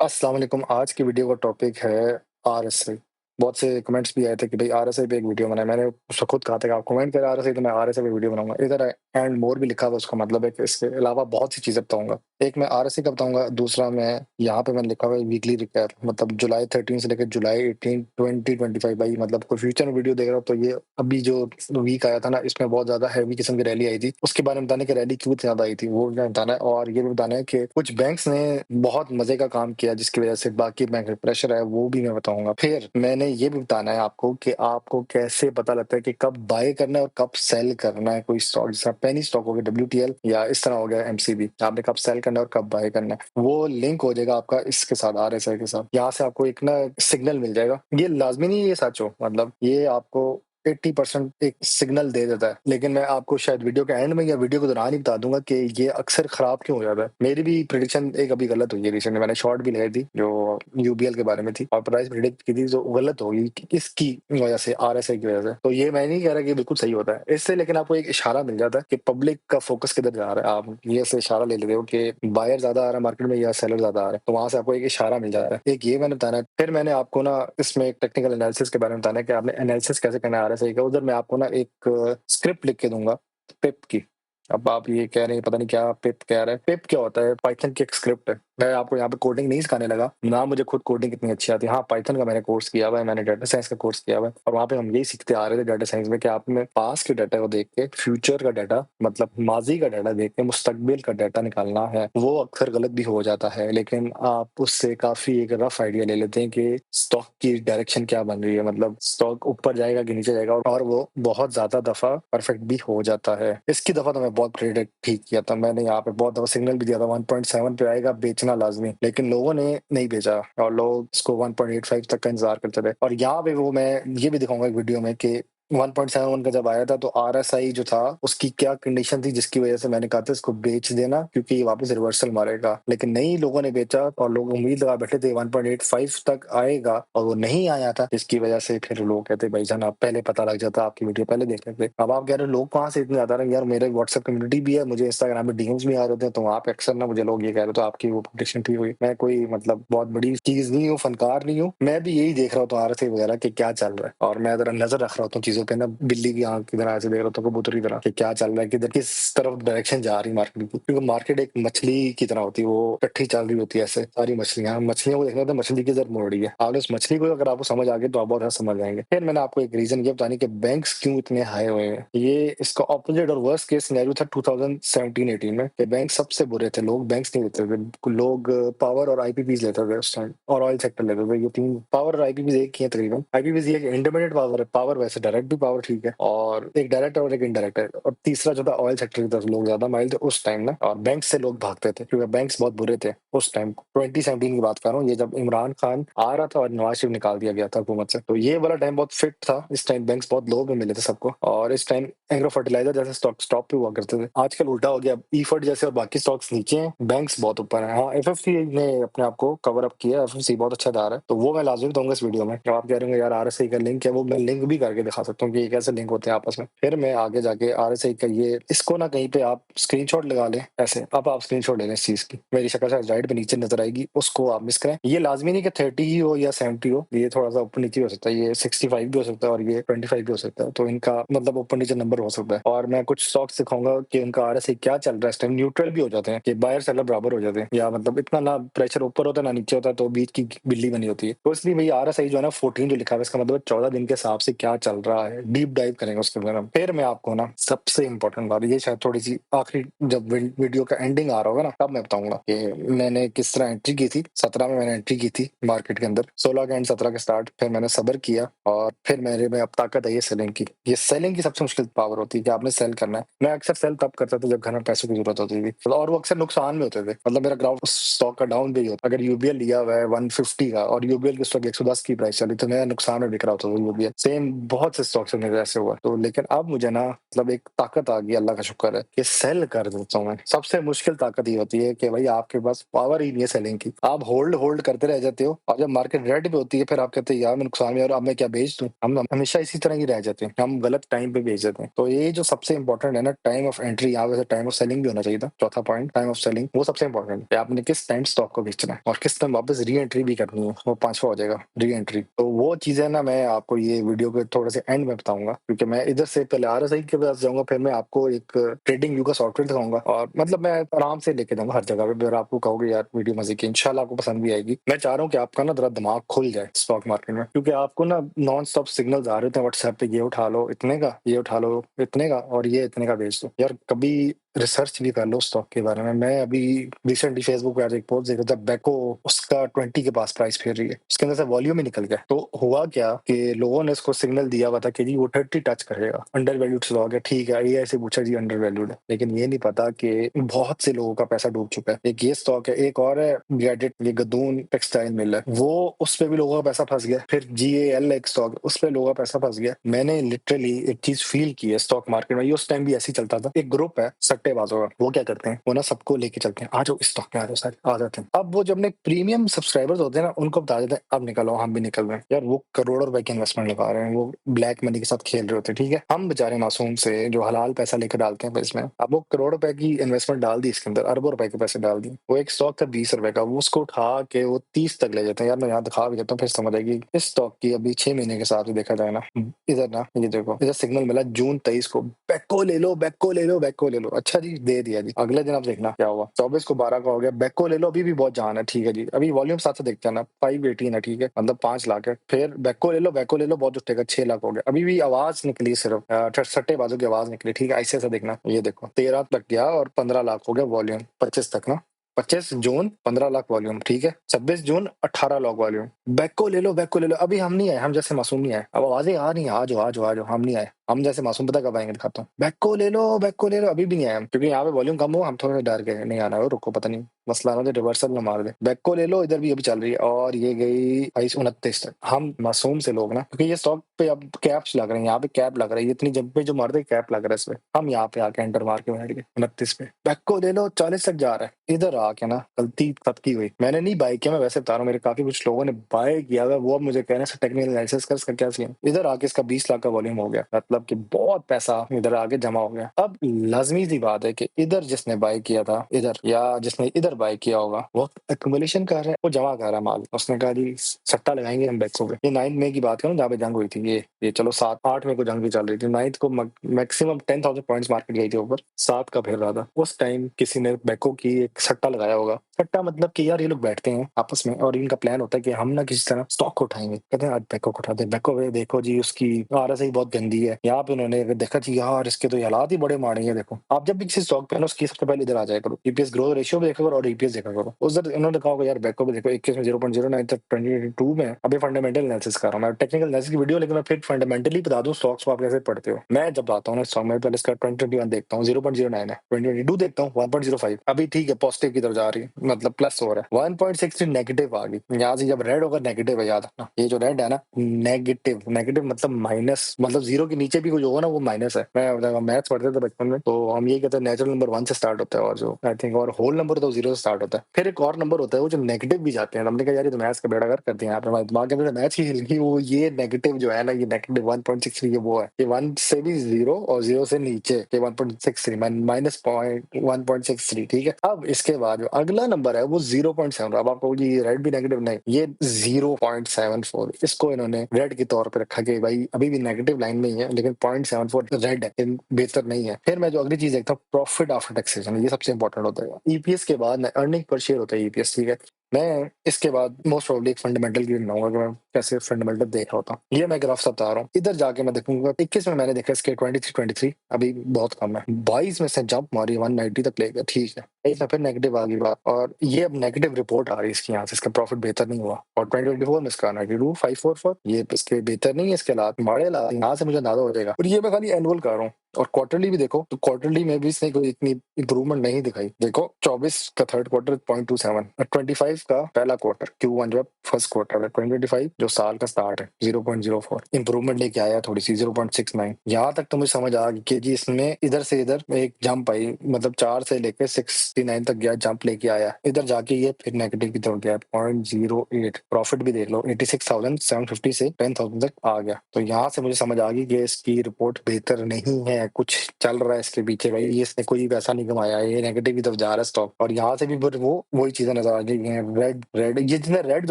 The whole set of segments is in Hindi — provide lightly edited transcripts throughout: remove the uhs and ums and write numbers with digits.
अस्सलाम वालेकुम। आज की वीडियो का टॉपिक है आरएसआई। बहुत से कमेंट्स भी आए थे कि भाई आरएसआई पे एक वीडियो बनाएँ। मैंने उसको खुद कहा था कि आप कमेंट करें आरएसआई तो मैं आरएसआई पे वीडियो बनाऊँगा। इधर एंड मोर भी लिखा हुआ है, उसका मतलब है कि इसके अलावा बहुत सी चीज़ें बताऊँगा। एक मैं आरएसआई का बताऊँगा, दूसरा मैं यहाँ पे मैंने लिखा हुआ है वीकली रिकैप, मतलब जुलाई 13 से लेकर जुलाई 18 2025। भाई मतलब कोई फ्यूचर में वीडियो देख रहा हो तो ये अभी जो वीक आया था ना, इसमें बहुत ज़्यादा हैवी किस्म की रैली आई थी। उसके बारे में बताना है कि रैली क्यों इतनी ज़्यादा आई थी, वो भी बताना है। और ये भी बताना है कि कुछ बैंक्स ने बहुत मज़े का काम किया जिसकी वज़ह से बाकी बैंक पे प्रेशर है, वो भी मैं बताऊँगा। फिर मैंने ये भी बताना है आपको कि आपको कैसे पता लगता है कि कब बाय करना है और कब सेल करना है कोई स्टॉक, जैसे पेनी स्टॉक हो गया, डब्ल्यूटीएल या इस तरह हो गया एमसीबी। आपने कब सेल करना है और कब बाय करना है, वो लिंक हो जाएगा आपका इसके साथ, आरएसआई के साथ। यहाँ से आपको एक ना सिग्नल मिल जाएगा। ये लाज़मी नहीं है ये सच हो, मतलब ये आपको 80% एक सिग्नल दे देता है। लेकिन मैं आपको शायद वीडियो के एंड में या वीडियो के दौरान ही बता दूँगा कि ये अक्सर खराब क्यों हो जाता है। मेरी भी प्रेडिक्शन एक अभी गलत हुई है रिसेंटली। मैंने शॉर्ट भी लगाई थी जो यूबीएल के बारे में थी और प्राइस प्रेडिक्ट की थी जो गलत हो गई किसकी वजह से, आरएसआई की वजह से। तो ये मैं नहीं कह रहा कि बिल्कुल सही होता है इससे, लेकिन आपको एक इशारा मिल जाता है कि पब्लिक का फोकस किधर जा रहा है। आप ये से इशारा ले लेते हो कि बायर ज्यादा आ रहा है मार्केट में या सेलर ज्यादा आ रहा है, तो वहां से आपको एक इशारा मिल जाता है। एक ये मैंने बताना है। फिर मैंने आपको ना इसमें एक टेक्निकल एनालिसिस के बारे में बताना है कि आपने एनालिसिस कैसे करना है आरएसआई का। उधर मैं आपको ना एक स्क्रिप्ट लिख के दूंगा पिप की। अब आप ये कह रहे हैं पता नहीं क्या पिप कह रहे हैं। पिप क्या होता है? पाइथन की एक स्क्रिप्ट है। मैं आपको यहाँ पे कोडिंग नहीं सिखाने लगा ना, मुझे खुद कोडिंग कितनी अच्छी आती है। हाँ, पाइथन का मैंने कोर्स किया हुआ है, मैंने डाटा साइंस का कोर्स किया हुआ है और वहाँ पे हम यही सीखते आ रहे थे डाटा साइंस में कि आपने पास के डाटा को देख के फ्यूचर का डाटा, मतलब माजी का डाटा देख के मुस्तकबिल का डाटा निकालना है। वो अक्सर गलत भी हो जाता है, लेकिन आप उससे काफी एक रफ आइडिया ले लेते हैं कि स्टॉक की डायरेक्शन क्या बन रही है, मतलब स्टॉक ऊपर जाएगा कि नीचे जाएगा, और वो बहुत ज्यादा दफा परफेक्ट भी हो जाता है। इसकी दफा तो मैं बहुत प्रेडिक्ट ठीक किया था। मैंने यहाँ पे बहुत दफा सिग्नल भी दिया था 1.7 पे आएगा, बेचना लाजमी, लेकिन लोगों ने नहीं बेचा और लोग इसको 1.85 तक का इंतजार करते थे। और यहाँ पे वो मैं ये भी दिखाऊंगा एक वीडियो में कि 1.71 का जब आया था तो आरएसआई जो था उसकी क्या कंडीशन थी जिसकी वजह से मैंने कहा था इसको बेच देना क्योंकि ये वापस रिवर्सल मारेगा। लेकिन नहीं, लोगों ने बेचा और लोग उम्मीद लगा बैठे थे 1.85 तक आएगा और वो नहीं आया था, जिसकी वजह से फिर लोग कहते भाईजान आप पहले पता लग जाता, आपकी वीडियो पहले देख लेते। अब आप कह रहे हो लोग कहाँ से इतने ज्यादा रहे? यार मेरे व्हाट्सएप कम्युनिटी भी है, मुझे इंस्टाग्राम पे डीएम्स भी आ रहे थे, तो वहाँ पे अक्सर ना मुझे लोग ये कह रहे तो आपकी वो प्रेडिक्शन ठीक हुई। मैं कोई मतलब बहुत बड़ी चीज नहीं हूँ, फनकार नहीं हूँ, मैं भी यही देख रहा हूँ आरएसआई वगैरह कि क्या चल रहा है और मैं जरा नजर रख रहा हूँ चीजों पे ना, बिल्ली की आंख की तरह ऐसे देख रहा हूँ कबूतर की तरह कि क्या चल रहा है, किधर किस तरफ डायरेक्शन जा रही है मार्केट की। क्योंकि मार्केट एक मछली की तरह होती है, वो इकट्ठी चल रही होती है ऐसे सारी मछलियां। मछलियों को देखना होता है मछली की तरफ मुड़ रही है। आपने उस मछली को अगर आपको समझ आ गया तो आप बहुत समझ जाएंगे। फिर मैंने आपको एक रीजन ये बताने कि बैंक्स क्यों इतने हाई हुए हैं। ये इसका ऑपोजिट और वर्स्ट केस सिनेरियो था 2017-18 में कि बैंक सबसे बुरे थे, लोग बैंक्स नहीं लेते थे, लोग पावर और आईपीपीज लेते थे उस टाइम, और ऑयल सेक्टर लेते थे। ये तीन, पावर और आईपीपीज एक ही है तकरीबन। आईपीपीज ये इंडिपेंडेंट पावर है, पावर वैसे डायरेक्ट भी पावर ठीक है, और एक डायरेक्ट और एक इनडायरेक्ट है। और तीसरा जो था ऑयल सेक्टर की तरफ लोग ज्यादा माइल थे उस टाइम ना, और बैंक से लोग भागते थे क्योंकि बैंक्स बहुत बुरे थे उस टाइम। 2017 की बात कर रहा हूँ, ये जब इमरान खान आ रहा था और नवाज शरीफ निकाल दिया गया था हुकूमत से, तो ये वाला टाइम बहुत फिट था। इस टाइम बैंक्स बहुत लो में मिले थे सबको, और इस टाइम एग्रो फर्टिलाइजर जैसे स्टॉक स्टॉप पे हुआ करते थे। आजकल उल्टा हो गया, ई फर्ट जैसे और बाकी स्टॉक्स नीचे हैं, बैंक्स बहुत ऊपर है। हाँ, एफएफसी ने अपने आप को कवर अप किया, एफएफसी बहुत अच्छा जा रहा है, तो वो मैं लाजमी बताऊंगा इस वीडियो में। जब आप कह रहे होंगे यार आरएसआई का लिंक है, वो मैं लिंक भी करके दिखा सकता हूँ कि ये कैसे लिंक होते हैं आपस में। फिर मैं आगे जाके आरएसआई का ये, इसको ना कहीं पे आप स्क्रीनशॉट लगा लें ऐसे। अब आप स्क्रीनशॉट ले लें इस चीज की, मेरी शक्ल शायद राइट पे नीचे नजर आएगी, उसको आप मिस करें। ये लाजमी नहीं कि 30 ही हो या 70 हो, ये थोड़ा सा ऊपर नीचे हो सकता है, ये 65 भी हो सकता है और ये 25 भी हो सकता है, तो इनका मतलब ऊपर नीचे नंबर हो सकता है। और मैं कुछ स्टॉक्स दिखाऊंगा कि उनका आरएसआई क्या चल रहा है इस टाइम। न्यूट्रल भी हो जाते हैं कि बायर सेलर बराबर हो जाते हैं, या मतलब इतना ना प्रेशर ऊपर होता है ना नीचे होता है, तो बीच की बिल्ली बनी होती है। तो इसलिए भाई आरएसआई जो है ना 14 जो लिखा है, इसका मतलब 14 दिन के हिसाब से क्या चल रहा है, डीप डाइव करेंगे उसके अंदर हम। फिर मैं आपको ना सबसे इंपॉर्टेंट बात, ये शायद थोड़ी सी आखिरी जब वीडियो का एंडिंग आ रहा होगा ना, तब मैं बताऊंगा कि मैंने किस तरह एंट्री की थी। 17 में मैंने एंट्री की थी मार्केट के अंदर, 16 के एंड 17 के स्टार्ट। फिर मैंने सब्र किया और फिर मेरे में अब ताकत है ये सेलिंग की। ये सेलिंग की सबसे मुश्किल पावर होती है कि आपने सेल करना है। मैं अक्सर सेल तब करता था जब घर में पैसों की जरूरत होती थी, और वो अक्सर नुकसान में होते थे। मतलब मेरा ग्राउंड स्टॉक का डाउन भी होता, अगर यूबीएल लिया हुआ है 150 का और यूबीएल की स्टॉक 110 की प्राइस चली, तो मैं नुकसान में बिक रहा होता था यूबीएल। सेम बहुत से स्टॉक से मेरे ऐसे हुआ। तो लेकिन अब मुझे ना मतलब एक ताकत आ गई, अल्लाह का शुक्र है, कि सेल कर देता हूँ मैं। सबसे मुश्किल ताकत ये होती है कि भाई आपके पास पावर ही नहीं है सेलिंग की। आप होल्ड करते रह जाते हो और जब मार्केट रेड पे होती है फिर आप कहते हैं यार मैं नुकसान में और अब मैं क्या बेच दूं। हम हमेशा इसी तरह ही रह जाते हैं, हम गलत टाइम पे बेच देते हैं। तो ये जो सबसे इंपॉर्टेंट है ना, टाइम ऑफ एंट्री, यहाँ वैसे टाइम ऑफ सेलिंग भी होना चाहिए था, चौथा पॉइंट टाइम ऑफ सेलिंग, वो सबसे इंपॉर्टेंट है। आपने किस टाइम स्टॉक को बेचना है और किस टाइम वापस री एंट्री भी करनी है, वो पांचवा हो जाएगा री एंट्री। तो वो चीजें ना मैं आपको ये वीडियो के थोड़े से एंड में बताऊंगा, क्योंकि मैं इधर से पहले RSI के पास जाऊंगा, फिर मैं आपको एक ट्रेडिंग व्यू का सॉफ्टवेयर दिखाऊंगा और मतलब मैं आराम से लेके जाऊंगा हर जगह पे। फिर आपको कहोगे यार वीडियो मजे की, इंशाल्लाह आपको पसंद भी आएगी। मैं चाह रहा हूँ कि आपका ना जरा दिमाग खुल जाए स्टॉक मार्केट में, क्योंकि आपको ना नॉन स्टॉप सिग्नल्स आ रहे थे व्हाट्सएप पे, ये उठा लो इतने का, ये उठा लो इतने का और ये इतने का बेच दो। यार कभी रिसर्च भी कर लो स्टॉक के बारे में। मैं अभी रिसेंटली फेसबुक पे आज एक पोस्ट देख रहा था, बेको उसका 20 के पास प्राइस फिर रही है, उसके अंदर से वॉल्यूम ही निकल गया। तो हुआ क्या कि लोगों ने इसको सिग्नल दिया हुआ था कि जी वो 30 टच करेगा, अंडर वैल्यूड स्टॉक है, ठीक है, AI से पूछा जी अंडर वैल्यूड है, लेकिन ये नहीं पता कि बहुत से लोगों का पैसा डूब चुका है। एक ये स्टॉक है, एक और है गैजेट, ये गद्दून टेक्सटाइल मिल है, वो उस पे भी लोगों का पैसा फंस गया। फिर GAL एक स्टॉक, उस पे लोगों का पैसा फंस गया। मैंने लिटरली एक चीज फील की है स्टॉक मार्केट में, ये उस टाइम भी ऐसे ही चलता था। एक ग्रुप है सट्टेबाजों का, वो क्या करते हैं, वो ना सबको लेके चलते हैं, आ जाओ स्टॉक में, आ जाओ सारे आ जाते हैं। अब वो जब अपने प्रीमियम सब्सक्राइबर्स होते हैं ना, उनको बता देते हैं अब निकलो, हम भी निकल रहे हैं। यार वो करोड़ों रुपए की इन्वेस्टमेंट लगा रहे हैं, वो ब्लैक मनी के साथ खेल रहे होते हैं, ठीक है। हम बेचारे मासूम से जो हलाल पैसा लेकर डालते हैं इसमें, अब वो करोड़ रुपए की इन्वेस्टमेंट डाल दी इसके अंदर, अरबों रुपए के पैसे डाल दिए। वो एक स्टॉक था 20 रुपए का, वो उसको उठा के वो 30 तक ले जाते हैं। यार मैं यहाँ दिखा भी देता हूँ, फिर समझ आएगी इस स्टॉक की अभी 6 महीने के हिसाब से देखा जाए ना। इधर ना ये देखो, इधर सिग्नल मिला जून 23 को, बैको ले लो, बैको ले लो, बैको ले लो। अच्छा जी दे दिया जी, अगले दिन आप देखना क्या हुआ, 24 को 12 का हो गया, बैको ले लो, अभी भी बहुत जान है, ठीक है जी। अभी वॉल्यूम साथ से देखते हैं ना, 518 है, ठीक है, मतलब 5 लाख है। फिर बैको ले लो, बैको ले लो, बहुत उठेगा, 6 लाख हो गया। अभी भी आवाज निकली सिर्फ, सट्टेबाजों की आवाज निकली, ठीक है। ऐसे ऐसा देखना, ये देखो 13 तक गया और 15 लाख हो गया वॉल्यूम, 25 तक ना, 25 जून 15 लाख वॉल्यूम, ठीक है। 26 जून 18 लाख वॉल्यूम, बैको ले लो, बैको ले लो। अभी हम नहीं आए, हम जैसे मासूम नहीं आए, अब आवाजें आ रही है, आ जाओ आ जाओ आ जाओ, हम नहीं आए, हम जैसे मासूम पता कब आएंगे दिखाता हूँ। बैको ले लो, बैको ले लो, अभी भी नहीं आए हम, क्योंकि यहाँ पे वॉल्यूम कम हो, हम थोड़ा डर गए, नहीं आना है, रुको पता नहीं मसला ना रिवर्सल ना मार दे। बैको ले लो, इधर भी अभी चल रही है और ये गई 22-29 तक। हम मासूम से लोग ना, क्योंकि ये स्टॉक पे अब कैप्स लग रहे हैं, यहाँ पे कैप लग रहा है, इतनी जब पे जो मारते हैं कैप लग रहा है इसमें, हम यहाँ पे आके एंटर मार के बैठ गए 29 पे। बैको ले लो, 40 तक जा रहा है। इधर आके ना गलती कब की हुई, मैंने नहीं बाय किया, मैं वैसे बता रहा हूँ, मेरे काफी कुछ लोगों ने बाय किया हुआ है, वो अब मुझे कहने से टेक्निकल एनालिसिस कर इसका क्या सीन। इधर आके इसका 20 लाख का वॉल्यूम हो गया, मतलब कि बहुत पैसा इधर आके जमा हो गया। अब लाजमी सी बात है कि इधर जिसने बाय किया था इधर, या जिसने इधर बाय किया होगा, वो एक्युमुलेशन कर रहा है, वो जमा कर रहा है माल। उसने कहा जी सट्टा लगाएंगे हम बैक्सों पे। ये 9 मई की बात करूं जहाँ पे जंग हुई थी, ये चलो 7-8 मई को जंग भी चल रही थी, 9 को मैक्सिमम 10,000 पॉइंट्स मार्केट गई थी ऊपर, 7 का फिर रहा था। उस टाइम किसी ने बैको की एक सट्टा लगाया होगा। सट्टा मतलब कि यार ये लोग बैठते हैं आपस में और इनका प्लान होता है कि हम ना किसी तरह स्टॉक को उठाएंगे, कहते हैं आज बैको को उठाते हैं। बैको पे देखो जी उसकी RSI बहुत गंदी है, यहाँ पे उन्होंने देखा जी यार इसके तो हालात ही बड़े माड़े हैं। देखो आप जब भी किसी स्टॉक पे ना, उसकी सबसे पहले इधर आ जाया करो, EPS ग्रोथ रेशियो भी देखा करो और EPS देखा करो। उधर इन्होंने कहा होगा यार बैको पे देखो 21 में 0.09 तक, 2022 में। अभी फंडामेंटल एनालिसिस कर रहा हूँ मैं, टेक्निकल एनालिसिस की वीडियो, लेकिन मैं फिर फंडामेंटली बता दूं स्टॉक्स को आप कैसे पढ़ते हो। मैं जब आता हूँ ना स्टॉक में, पहले इसका 2021 देखता हूँ 0.09 है, 2022 देखता हूँ 1.05, अभी ठीक है पॉजिटिव की तरफ जा रही है, मतलब प्लस हो रहा है। 1.63 नेगेटिव आ गई, यहाँ से जब रेड होगा नेगेटिव है, याद रखना ये जो रेड है ना नेगेटिव, नेगेटिव मतलब माइनस, मतलब जीरो के नीचे भी कुछ होगा ना वो माइनस है। मैं मैथ्स पढ़ते थे बचपन में, तो हम ये कहते हैं नेचुरल नंबर 1 से स्टार्ट होता है, और जो आई थिंक और होल नंबर तो 0 से स्टार्ट होता है। फिर एक और नंबर होता है वो जो नेगेटिव भी जाते हैं। हमने कहा यार ये तो मैथ्स का बेड़ा गर्क कर दिया, यहाँ पे हमारे दिमाग के अंदर मैथ्स की हिल गई। वो ये नेगेटिव जो है ना, ये नेगेटिव 1.63 ये वो है, ये 1 से भी 0 और 0 से नीचे ये 1.63 माइनस पॉइंट 1.63, ठीक है। अब इसके बाद जो अगला नंबर है वो 0.7। अब आपको ये रेड भी नेगेटिव नहीं, ये 0.74, इसको इन्होंने रेड के तौर पे रखा कि भाई अभी भी नेगेटिव लाइन में ही है, लेकिन 0.74 रेड है, बेहतर नहीं है। फिर मैं जो अगली चीज देखता हूँ प्रॉफिट आफ्टर टैक्सेशन, ये सबसे इंपॉर्टेंट होता है। EPS के बाद अर्निंग पर शेयर होता है EPS, ठीक है। मैं इसके बाद मोस्ट प्रोबेबली एक फंडामेंटल की बनाऊंगा कि मैं कैसे फंडामेंटल देख रहा होता हूँ। ये मैं ग्राफ सब बता रहा हूँ। इधर जाके मैं देखूंगा 21 में मैंने देखा इसके 23 अभी बहुत कम है, 22 में से जंप मारी 190 तक ले गया, ठीक है। इसमें फिर नेगेटिव आ गई बात, और ये अब नेगेटिव रिपोर्ट आ रही है इसकी, यहाँ से इसका प्रॉफिट बेहतर नहीं हुआ। और 2024 में इसका 92,544, ये इसके बेहतर नहीं है, इसके हालात माड़े हालात, यहाँ से मुझे अंदाजा हो जाएगा। और ये मैं खाली एनुअल कर रहा हूँ, और क्वार्टरली भी देखो तो क्वार्टरली में भी इसने कोई इतनी इंप्रूवमेंट नहीं दिखाई। देखो 24 का थर्ड क्वार्टर 0.27 और 25 का पहला क्वार्टर Q1 जो फर्स्ट क्वार्टर है 2025 जो साल का स्टार्ट है 0.04 इंप्रूवमेंट लेके आया थोड़ी सी 0.69। यहाँ तक तो मुझे समझ आ गई कि जी इसमें इधर से इधर एक जंप आई, मतलब 4 से लेके 69 तक गया, जंप लेके आया, इधर जाके ये फिर नेगेटिव की तरफ गया 0.08। प्रॉफिट भी देख लो 86,750 से 10,000 तक आ गया। तो यहाँ से मुझे समझ आ गई कि इसकी रिपोर्ट बेहतर नहीं है, कुछ चल रहा है इसके पीछे भाई, ये इसने कोई पैसा नहीं कमाया, ये नेगेटिव की तरफ जा रहा है स्टॉक। और यहाँ से भी फिर वो वही चीजें नजर आ रही हैं, रेड रेड, ये जितने रेड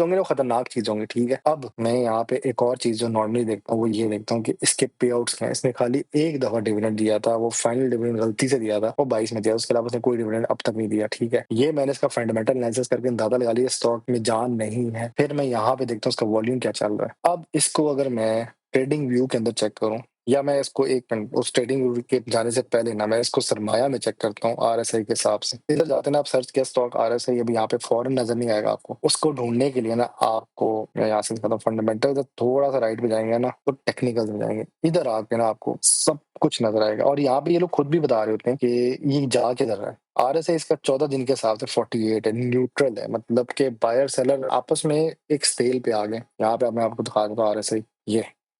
होंगे वो खतरनाक चीज होंगी, ठीक है। अब मैं यहाँ पे एक और चीज जो नॉर्मली देखता हूँ वो ये देखता हूँ कि इसके पे आउट्स क्या है। इसने खाली एक दफा डिविडेंड दिया था, वो फाइनल डिविडेंड गलती से दिया था, वो 22 में दिया, उसके अलावा उसने कोई डिविडेंड अब तक नहीं दिया, ठीक है। ये मैंने इसका फंडामेंटल एनालिसिस करके अंदाजा लगा लिया स्टॉक में जान नहीं है। फिर मैं यहाँ पे देखता हूँ उसका वॉल्यूम क्या चल रहा है। अब इसको अगर मैं ट्रेडिंग व्यू के अंदर चेक करूं, या मैं इसको एक मिनट उस ट्रेडिंग व्यू के जाने से पहले ना मैं इसको सरमाया में चेक करता हूँ आरएसआई के हिसाब से। इधर जाते ना आप सर्च किया स्टॉक आरएसआई, अभी यहाँ पे फॉरन नजर नहीं आएगा आपको। उसको ढूंढने के लिए ना आपको, मैं यहाँ से दिखाता हूँ फंडामेंटल, थोड़ा सा राइट पे जाएंगे ना तो टेक्निकल में जाएंगे, इधर आके ना आपको सब कुछ नजर आएगा। और यहाँ पे ये लोग खुद भी बता रहे होते हैं कि ये जा किधर रहा है। आरएसआई इसका 14 दिन के हिसाब से 48 है, न्यूट्रल है, मतलब कि बायर सेलर आपस में एक सेल पे आ गए। यहाँ पे मैं आपको दिखा देता हूँ आरएसआई,